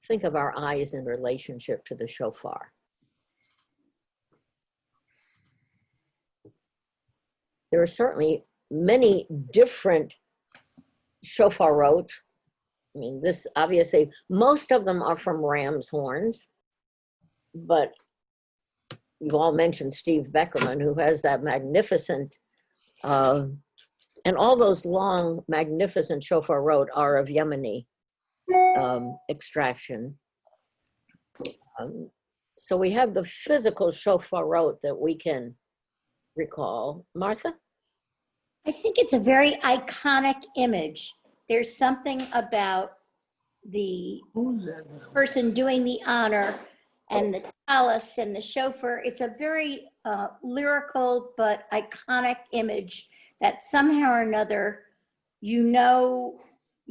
think of our eyes in relationship to the shofar? There are certainly many different shofarot. I mean, this obviously, most of them are from ram's horns, but you've all mentioned Steve Beckerman, who has that magnificent, and all those long, magnificent shofarot are of Yemeni extraction. So we have the physical shofarot that we can recall. Martha? I think it's a very iconic image. There's something about the person doing the honor and the talus and the shofar. It's a very lyrical but iconic image that somehow or another, you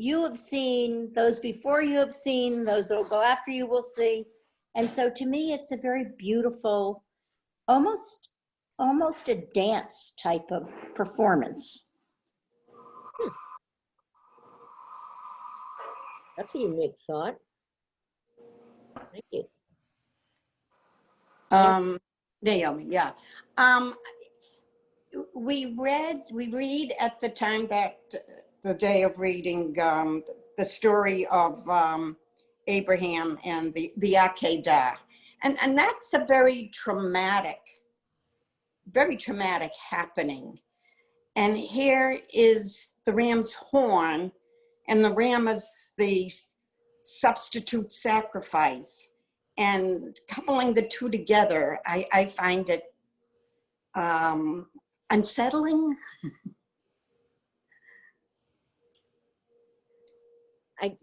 have seen, those before you have seen, those that will go after you will see. And so to me, it's a very beautiful, almost a dance type of performance. That's a unique thought. Thank you. Naomi, yeah. We read at the time that the day of reading the story of Abraham and the Akedah. And that's a very traumatic happening. And here is the ram's horn, and the ram is the substitute sacrifice. And coupling the two together, I find it unsettling. I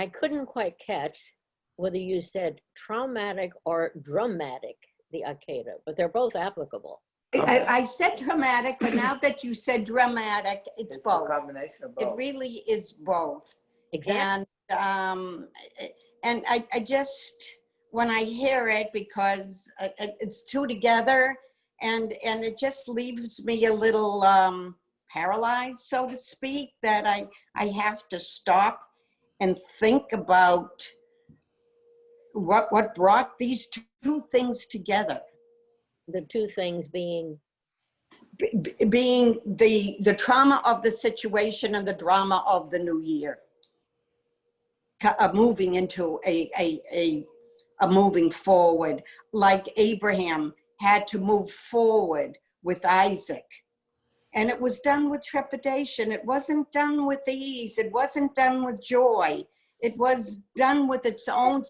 couldn't quite catch whether you said traumatic or dramatic, the Akedah, but they're both applicable. I said dramatic, but now that you said dramatic, it's both. A combination of both. It really is both. Exactly. And I just, when I hear it, because it's two together, and it just leaves me a little paralyzed, so to speak, that I have to stop and think about what brought these two things together. The two things being being the trauma of the situation and the drama of the new year, moving into a moving forward, like Abraham had to move forward with Isaac. And it was done with trepidation. It wasn't done with ease. It wasn't done with joy. It was done with its own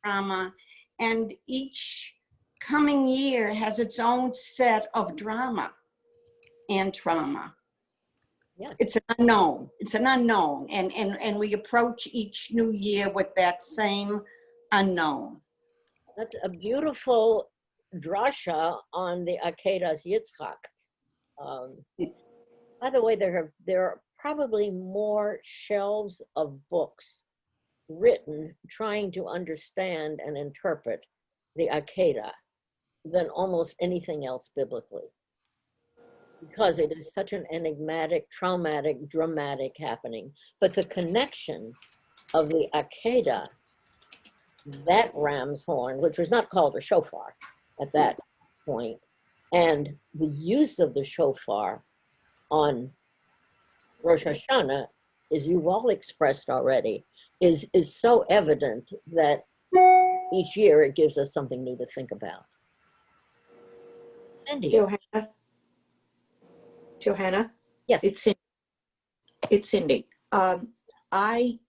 drama. And each coming year has its own set of drama and trauma. Yes. It's an unknown. It's an unknown. And we approach each new year with that same unknown. That's a beautiful drasha on the Akedas Yitzchak. By the way, there are probably more shelves of books written trying to understand and interpret the Akedah than almost anything else biblically, because it is such an enigmatic, traumatic, dramatic happening. But the connection of the Akedah, that ram's horn, which was not called a shofar at that point, and the use of the shofar on Rosh Hashanah, as you've all expressed already, is so evident that each year it gives us something new to think about. Andy. Johanna? Yes. It's Cindy. I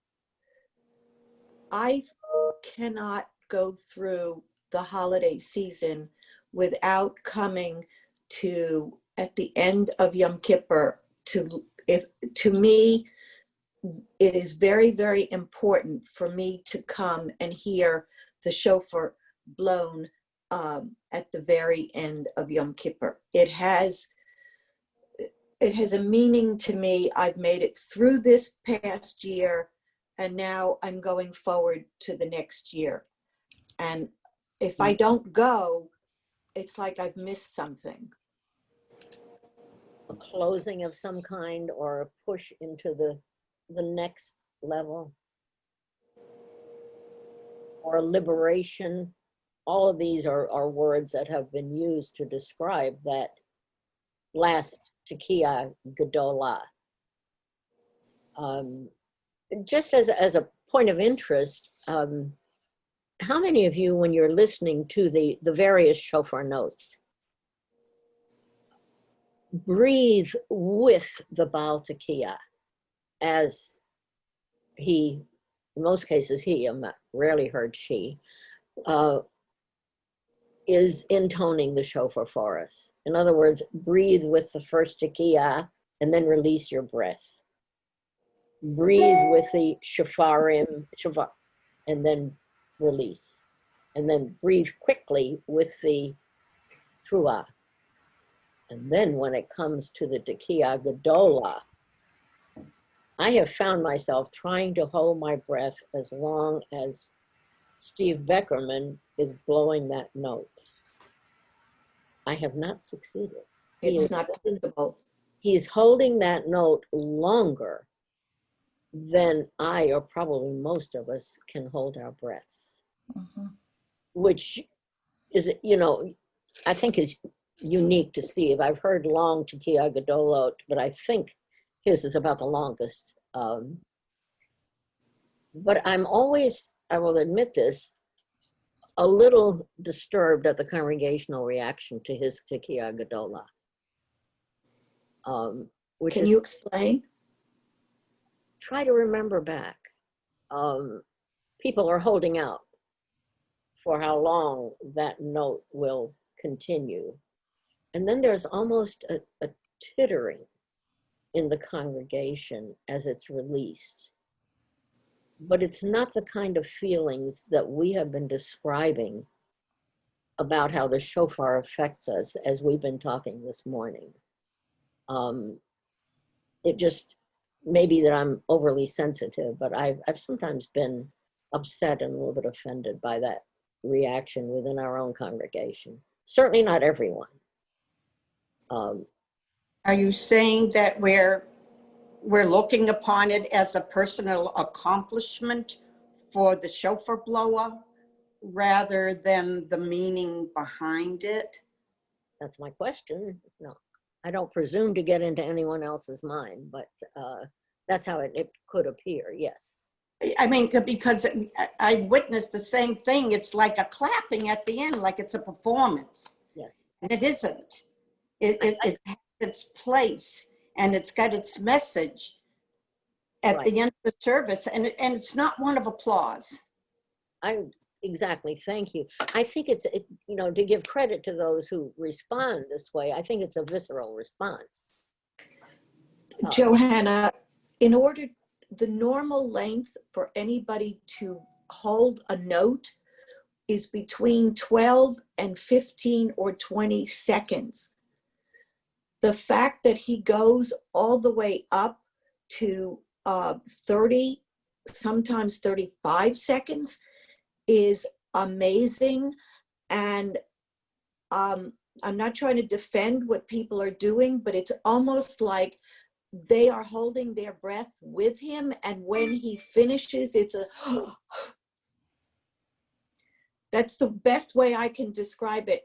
cannot go through the holiday season without coming to, at the end of Yom Kippur, to me, it is very, very important for me to come and hear the shofar blown at the very end of Yom Kippur. It has a meaning to me. I've made it through this past year, and now I'm going forward to the next year. And if I don't go, it's like I've missed something. A closing of some kind, or a push into the next level, or liberation. All of these are words that have been used to describe that last Tekiah Gedolah. Just as a point of interest, how many of you, when you're listening to the various shofar notes, breathe with the Baal Tekiah, as he, in most cases he, I'm rarely heard she, is intoning the shofar for us. In other words, breathe with the first Tekiah and then release your breath. Breathe with the shofarim, shofar, and then release. And then breathe quickly with the truah. And then when it comes to the Tekiah Gedolah, I have found myself trying to hold my breath as long as Steve Beckerman is blowing that note. I have not succeeded. It's not possible. He's holding that note longer than I, or probably most of us, can hold our breaths. Mhm. Which is, I think is unique to Steve. I've heard long Tekiah Gedolot, but I think his is about the longest. But I'm always, I will admit this, a little disturbed at the congregational reaction to his Tekiah Gedolah. Can you explain? Try to remember back. People are holding out for how long that note will continue. And then there's almost a tittering in the congregation as it's released. But it's not the kind of feelings that we have been describing about how the shofar affects us as we've been talking this morning. It just, maybe that I'm overly sensitive, but I've sometimes been upset and a little bit offended by that reaction within our own congregation. Certainly not everyone. Are you saying that we're looking upon it as a personal accomplishment for the shofar blower rather than the meaning behind it? That's my question. No. I don't presume to get into anyone else's mind, but that's how it could appear, yes. I mean, because I've witnessed the same thing. It's like a clapping at the end, like it's a performance. Yes. And it isn't. It has its place and it's got its message at Right. the end of the service, and it's not one of applause. Exactly, thank you. I think it's, you know, to give credit to those who respond this way, I think it's a visceral response. Johanna, in order, the normal length for anybody to hold a note is between 12 and 15 or 20 seconds. The fact that he goes all the way up to 30, sometimes 35 seconds is amazing. And I'm not trying to defend what people are doing, but it's almost like they are holding their breath with him. And when he finishes, it's a, that's the best way I can describe it.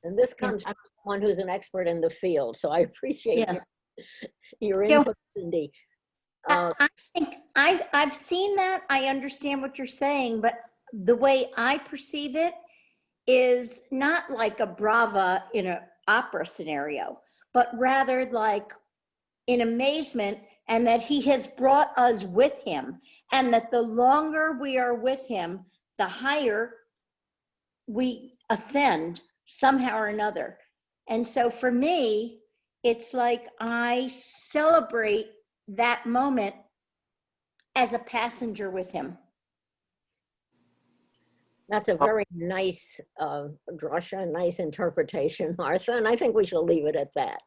And this comes from someone who's an expert in the field, so I appreciate your input, Cindy. I think I've seen that. I understand what you're saying, but the way I perceive it is not like a brava in an opera scenario, but rather like in amazement, and that he has brought us with him, and that the longer we are with him, the higher we ascend somehow or another. And so for me, it's like I celebrate that moment as a passenger with him. That's a very nice drasha, nice interpretation, Martha, and I think we shall leave it at that.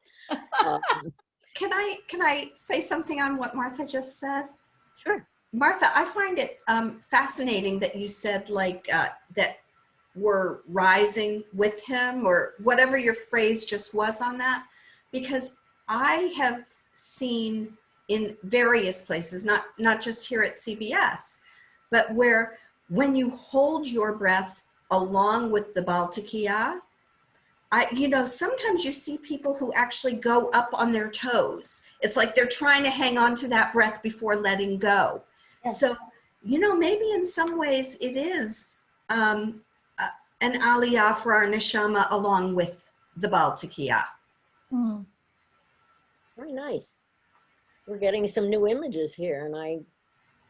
Can I say something on what Martha just said? Sure. Martha, I find it fascinating that you said like that we're rising with him, or whatever your phrase just was on that, because I have seen in various places, not just here at CBS, but where when you hold your breath along with the Baltikia, sometimes you see people who actually go up on their toes. It's like they're trying to hang on to that breath before letting go. Yes. So, maybe in some ways it is an aliyah for our neshama along with the Baltikia. Very nice. We're getting some new images here, and I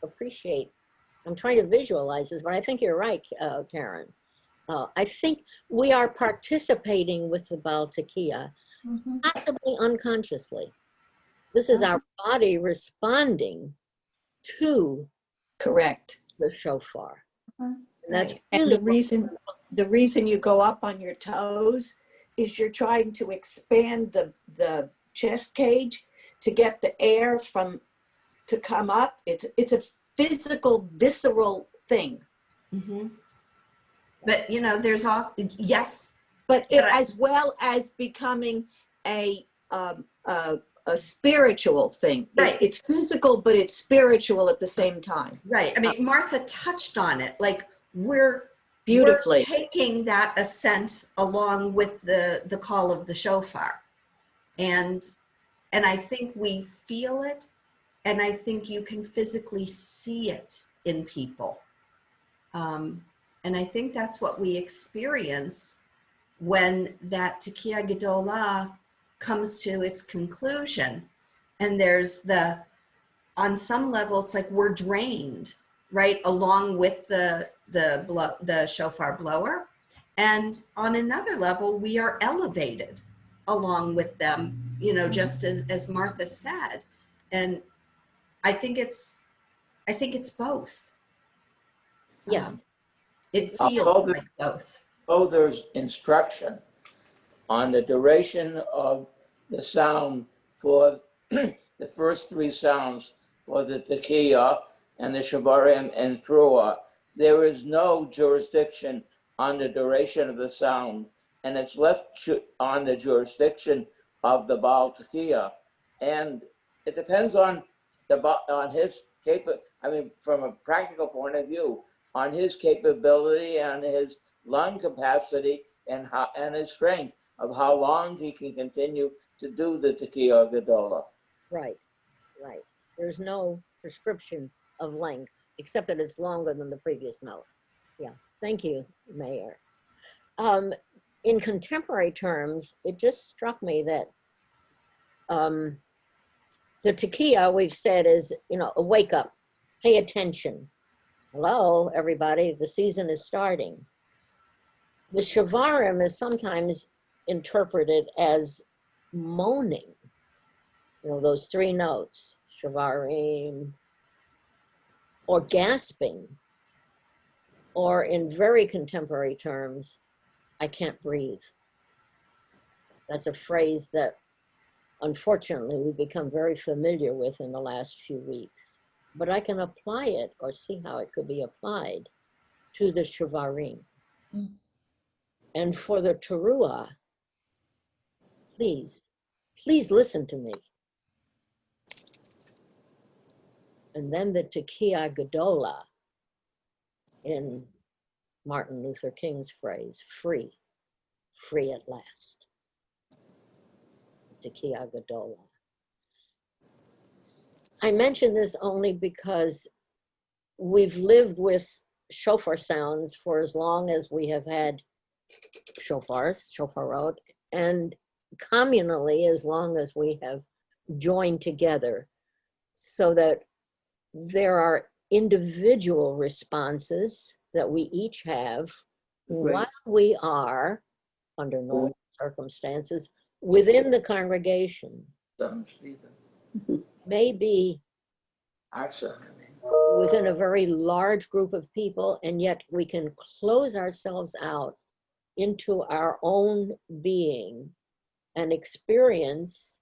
appreciate. I'm trying to visualize this, but I think you're right, Karen. I think we are participating with the Baltikia, possibly unconsciously. This is our body responding to Correct. the shofar. Right. And that's And really the reason you go up on your toes is you're trying to expand the chest cage to get the air to come up. It's a physical, visceral thing. Mm-hmm. But there's also but as well as becoming a spiritual thing. Right. It's physical, but it's spiritual at the same time. Right. I mean, Martha touched on it. Like we're taking that ascent along with the call of the shofar, and I think we feel it, and I think you can physically see it in people. And I think that's what we experience when that Tekiah Gedolah comes to its conclusion. And there's on some level, it's like we're drained, right, along with the shofar blower. And on another level, we are elevated along with them, just as Martha said. And I think it's both. Yes. It feels like both. Oh, there's instruction on the duration of the sound for the first three sounds for the Tekiah and the Shabarim and Trua. There is no jurisdiction on the duration of the sound, and it's left on the jurisdiction of the Baal Tekiah. And it depends on his from a practical point of view, on his capability and his lung capacity and his strength. of how long he can continue to do the Tekiah Gedola. Right, right. There's no prescription of length, except that it's longer than the previous note. Yeah, thank you, Mayor. In contemporary terms, it just struck me that the Tekiah, we've said, is, a wake up, pay attention. Hello, everybody, the season is starting. The Shavarim is sometimes interpreted as moaning, those three notes, Shavarim, or gasping, or in very contemporary terms, I can't breathe. That's a phrase that unfortunately we've become very familiar with in the last few weeks. But I can apply it or see how it could be applied to the Shavarim. Mm. And for the Teruah, please listen to me. And then the Tekiah Gedola, in Martin Luther King's phrase, free at last. Tekiah Gedola. I mention this only because we've lived with shofar sounds for as long as we have had shofarot, and communally as long as we have joined together, so that there are individual responses that we each have while we are, under normal circumstances, within the congregation. Maybe within a very large group of people, and yet we can close ourselves out into our own being and experience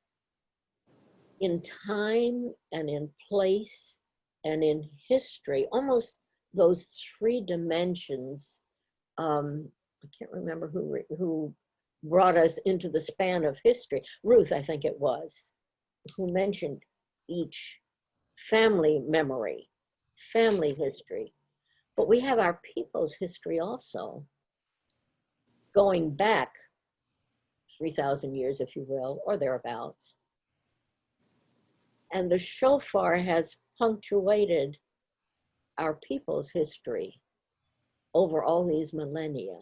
in time and in place and in history, almost those three dimensions. I can't remember who brought us into the span of history. Ruth, I think it was, who mentioned each family memory, family history. But we have our people's history also, going back 3,000 years, if you will, or thereabouts. And the shofar has punctuated our people's history over all these millennia.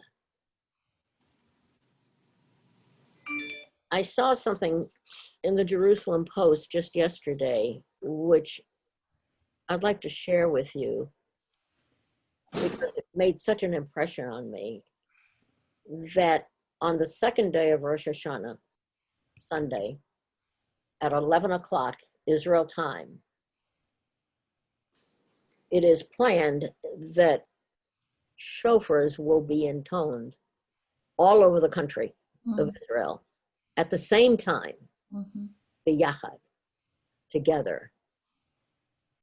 I saw something in the Jerusalem Post just yesterday, which I'd like to share with you because it made such an impression on me, that on the second day of Rosh Hashanah, Sunday, at 11 o'clock Israel time, it is planned that shofars will be intoned all over the country of Israel at the same time, biyachad, together.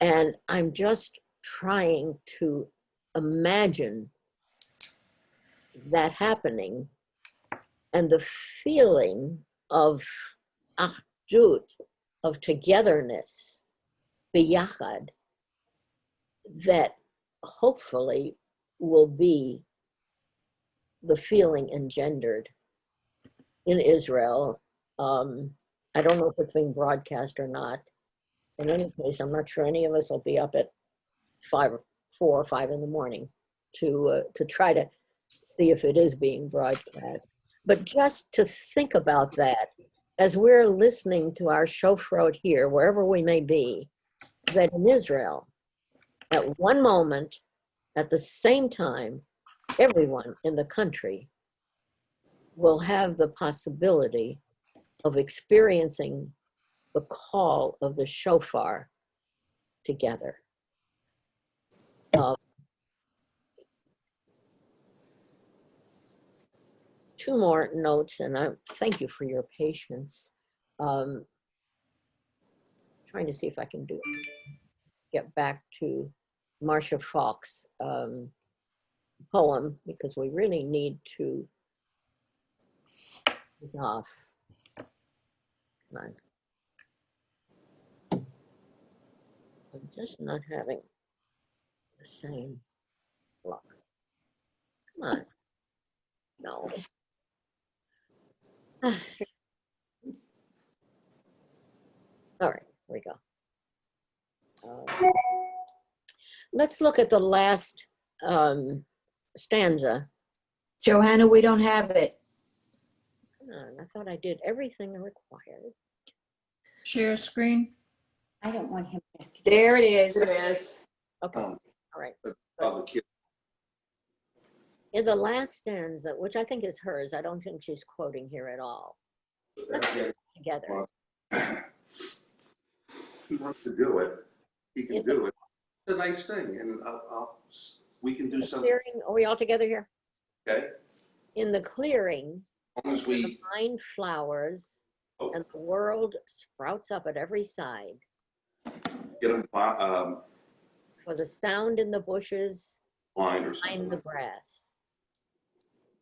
And I'm just trying to imagine that happening and the feeling of achdut, of togetherness, biyachad, that hopefully will be the feeling engendered in Israel. I don't know if it's being broadcast or not. In any case, I'm not sure any of us will be up at 4 or 5 in the morning to try to see if it is being broadcast. But just to think about that, as we're listening to our shofarot here, wherever we may be, that in Israel, at one moment, at the same time, everyone in the country will have the possibility of experiencing the call of the shofar together. Two more notes, and I thank you for your patience. Trying to see if I can get back to Marcia Falk's poem, because we really need to use off. Come on. I'm just not having the same luck. Come on. No. All right, here we go. Let's look at the last stanza. Johanna, we don't have it. I thought I did everything required. Share screen. I don't want him back. There it is. It is. Okay, all right. Public hearing. In the last stanza, which I think is hers, I don't think she's quoting here at all. Let's do it together. He wants to do it. He can do it. It's a nice thing, and we can do something. Clearing, are we all together here? Okay. In the clearing, As long as the we. vine flowers Oh. and the world sprouts up at every side. Get them For the sound in the bushes, blind or behind something. the grass.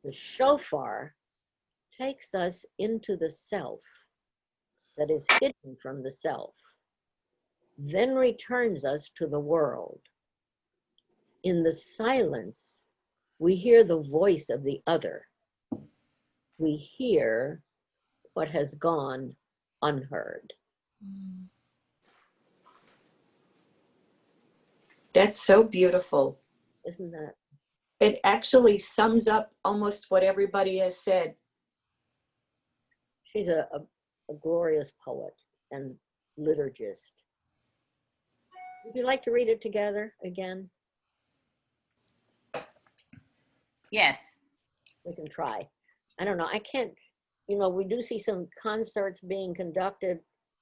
The shofar takes us into the self that is hidden from the self, then returns us to the world. In the silence, we hear the voice of the other. We hear what has gone unheard. That's so beautiful. Isn't that? It actually sums up almost what everybody has said. She's a glorious poet and liturgist. Would you like to read it together again? Yes. We can try. I don't know. I can't, you know, we do see some concerts being conducted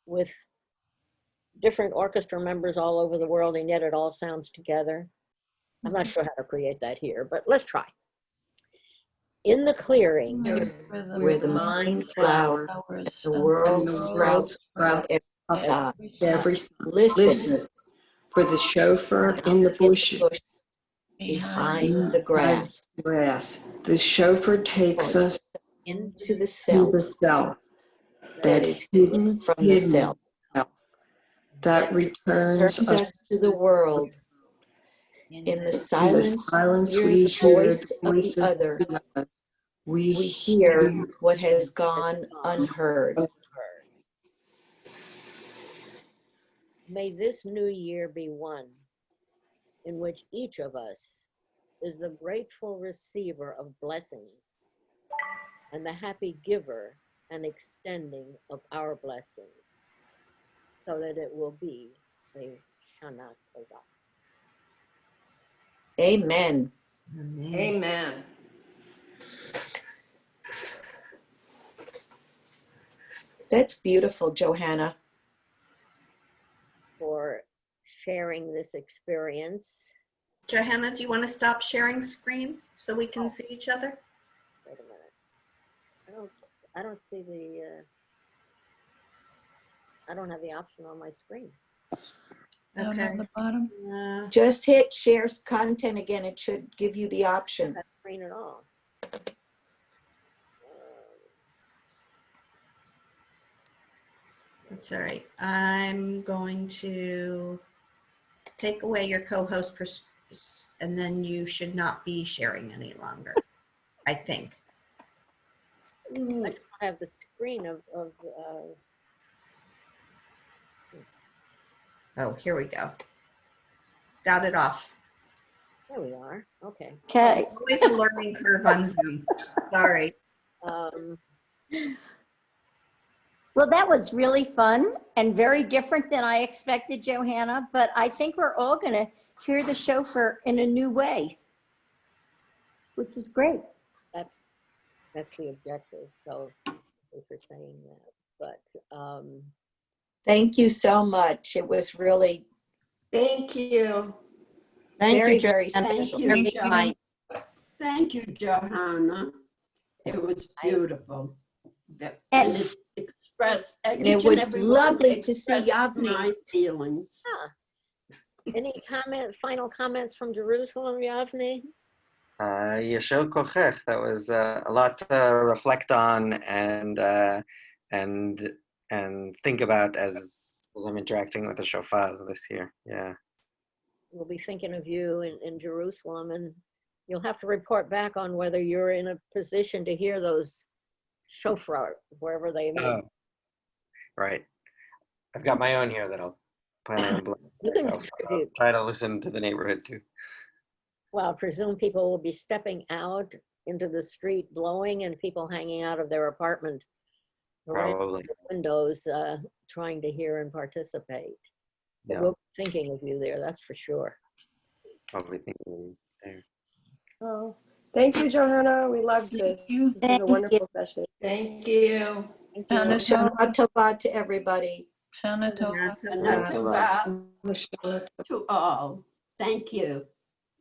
with different orchestra members all over the world, and yet it all sounds together. I'm not sure how to create that here, but let's try. In the clearing, Where the mind flowers, the world sprouts from every side. Every Listen, listen for the shofar in the bushes behind the grass, grass. The shofar takes us into the to self the self that is hidden from the self, that returns turns us us to the world. In the in the silence, silence. we We hear hear the voice the of the voices other. of the other. We We hear what has gone unheard. may this new year be one in which each of us is the grateful receiver of blessings and the happy giver and extending of our blessings, so that it will be a Shana Tova. Amen. Amen. That's beautiful, Johanna. For sharing this experience. Johanna, do you want to stop sharing screen so we can see each other? Wait a minute. I don't see the, I don't have the option on my screen. Down Okay. on the bottom. Just hit share content again. It should give you the option. Not screen at all. That's all right. I'm going to take away your co-host and then you should not be sharing any longer, I think. I don't have the screen of Oh, here we go. Got it off. there we are. Okay. Okay. Always a learning curve on Zoom. Sorry. Well, that was really fun and very different than I expected, Johanna, but I think we're all going to hear the shofar in a new way, which is great. That's the objective. So thank you for saying that. But Thank you so much. It was really Thank you. very, you, very Johanna. special. Thank you, Jo- Thank you, Johanna. It was beautiful. And it expressed, And it was lovely to see Yavni. my feelings. any final comments from Jerusalem, Yavni? Yeshel Kochech. That was a lot to reflect on and think about as I'm interacting with the shofar this year. Yeah. We'll be thinking of you in Jerusalem, and you'll have to report back on whether you're in a position to hear those shofar, wherever they meet. Oh, right. I've got my own here that I'll plan on blowing. You can I'll contribute. try to listen to the neighborhood too. Well, I presume people will be stepping out into the street blowing and people hanging out of their apartment around Probably. the windows trying to hear and participate. But Yeah, we'll be thinking of you there, that's for sure. probably thinking there. Oh, thank you, Johanna. We loved this. you. This was a wonderful session. Thank you. Thank you. Shana Shana Tova. Tova to everybody. Shana Tova. To all. Thank you.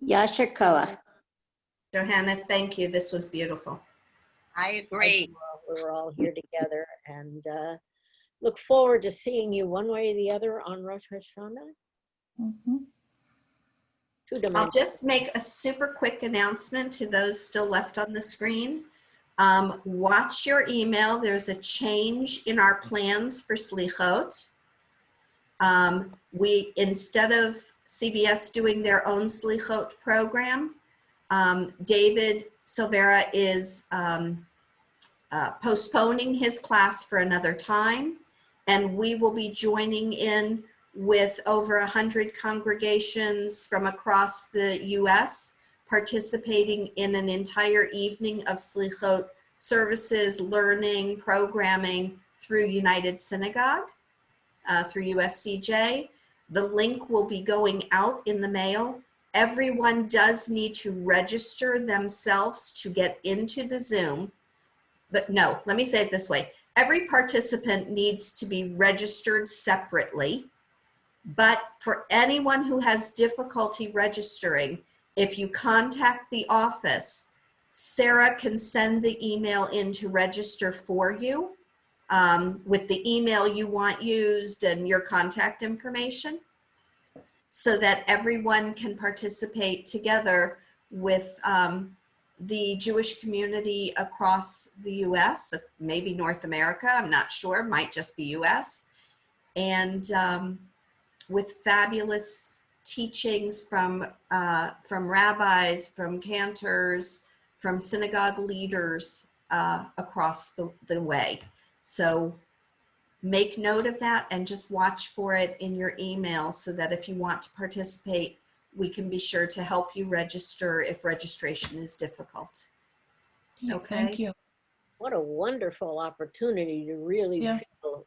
Yasher Koach. Johanna, thank you. This was beautiful. I agree. We were all here together and look forward to seeing you one way or the other on Rosh Hashanah. Mhm. Two I'll dimensions. just make a super quick announcement to those still left on the screen. Watch your email. There's a change in our plans for Slichot. We, instead of CBS doing their own Slichot program, David Silvera is postponing his class for another time, and we will be joining in with over 100 congregations from across the U.S. participating in an entire evening of Slichot services, learning, programming through United Synagogue, through USCJ. The link will be going out in the mail. Everyone does need to register themselves to get into the Zoom. But no, let me say it this way. Every participant needs to be registered separately. But for anyone who has difficulty registering, if you contact the office, Sarah can send the email in to register for you with the email you want used and your contact information, so that everyone can participate together with the Jewish community across the US, maybe North America, I'm not sure, might just be US, and with fabulous teachings from rabbis, from cantors, from synagogue leaders across the way. So make note of that and just watch for it in your email so that if you want to participate, we can be sure to help you register if registration is difficult. Yeah, Okay. thank you. What a wonderful opportunity to really Yeah. feel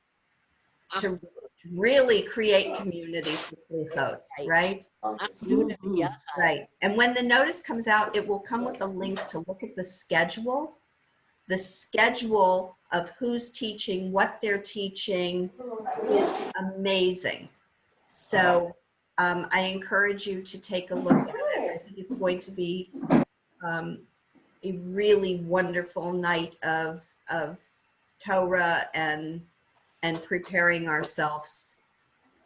To really create community for Slichot, right? Absolutely, yeah. Right. And when the notice comes out, it will come with a link to look at the schedule of who's teaching, what they're teaching is amazing. So I encourage you to take a look at it. I think it's going to be a really wonderful night of Torah and preparing ourselves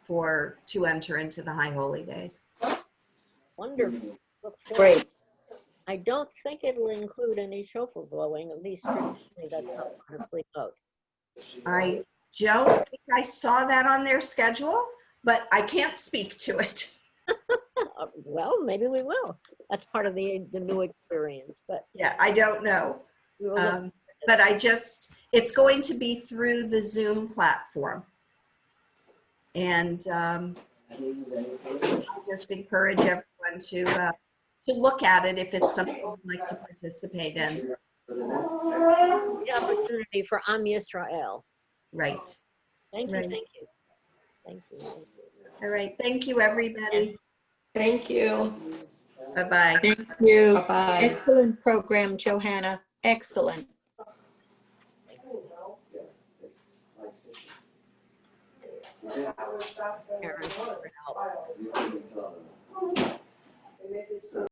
to enter into the high holy days. Wonderful. Look forward. Great. I don't think it'll include any shofar blowing, at least traditionally that's not part of Slichot. I don't think I saw that on their schedule, but I can't speak to it. Well, maybe we will. That's part of the new experience, but Yeah, I don't know. we will look. But it's going to be through the Zoom platform. And I just encourage everyone to look at it if it's something you'd like to participate in. The opportunity for Am Yisrael. Right. Thank you, Right. thank you. Thank you. All right. Thank you, everybody. Thank you. Bye-bye. Thank you. Bye-bye. Excellent program, Johanna. Excellent. Karen, figure it out.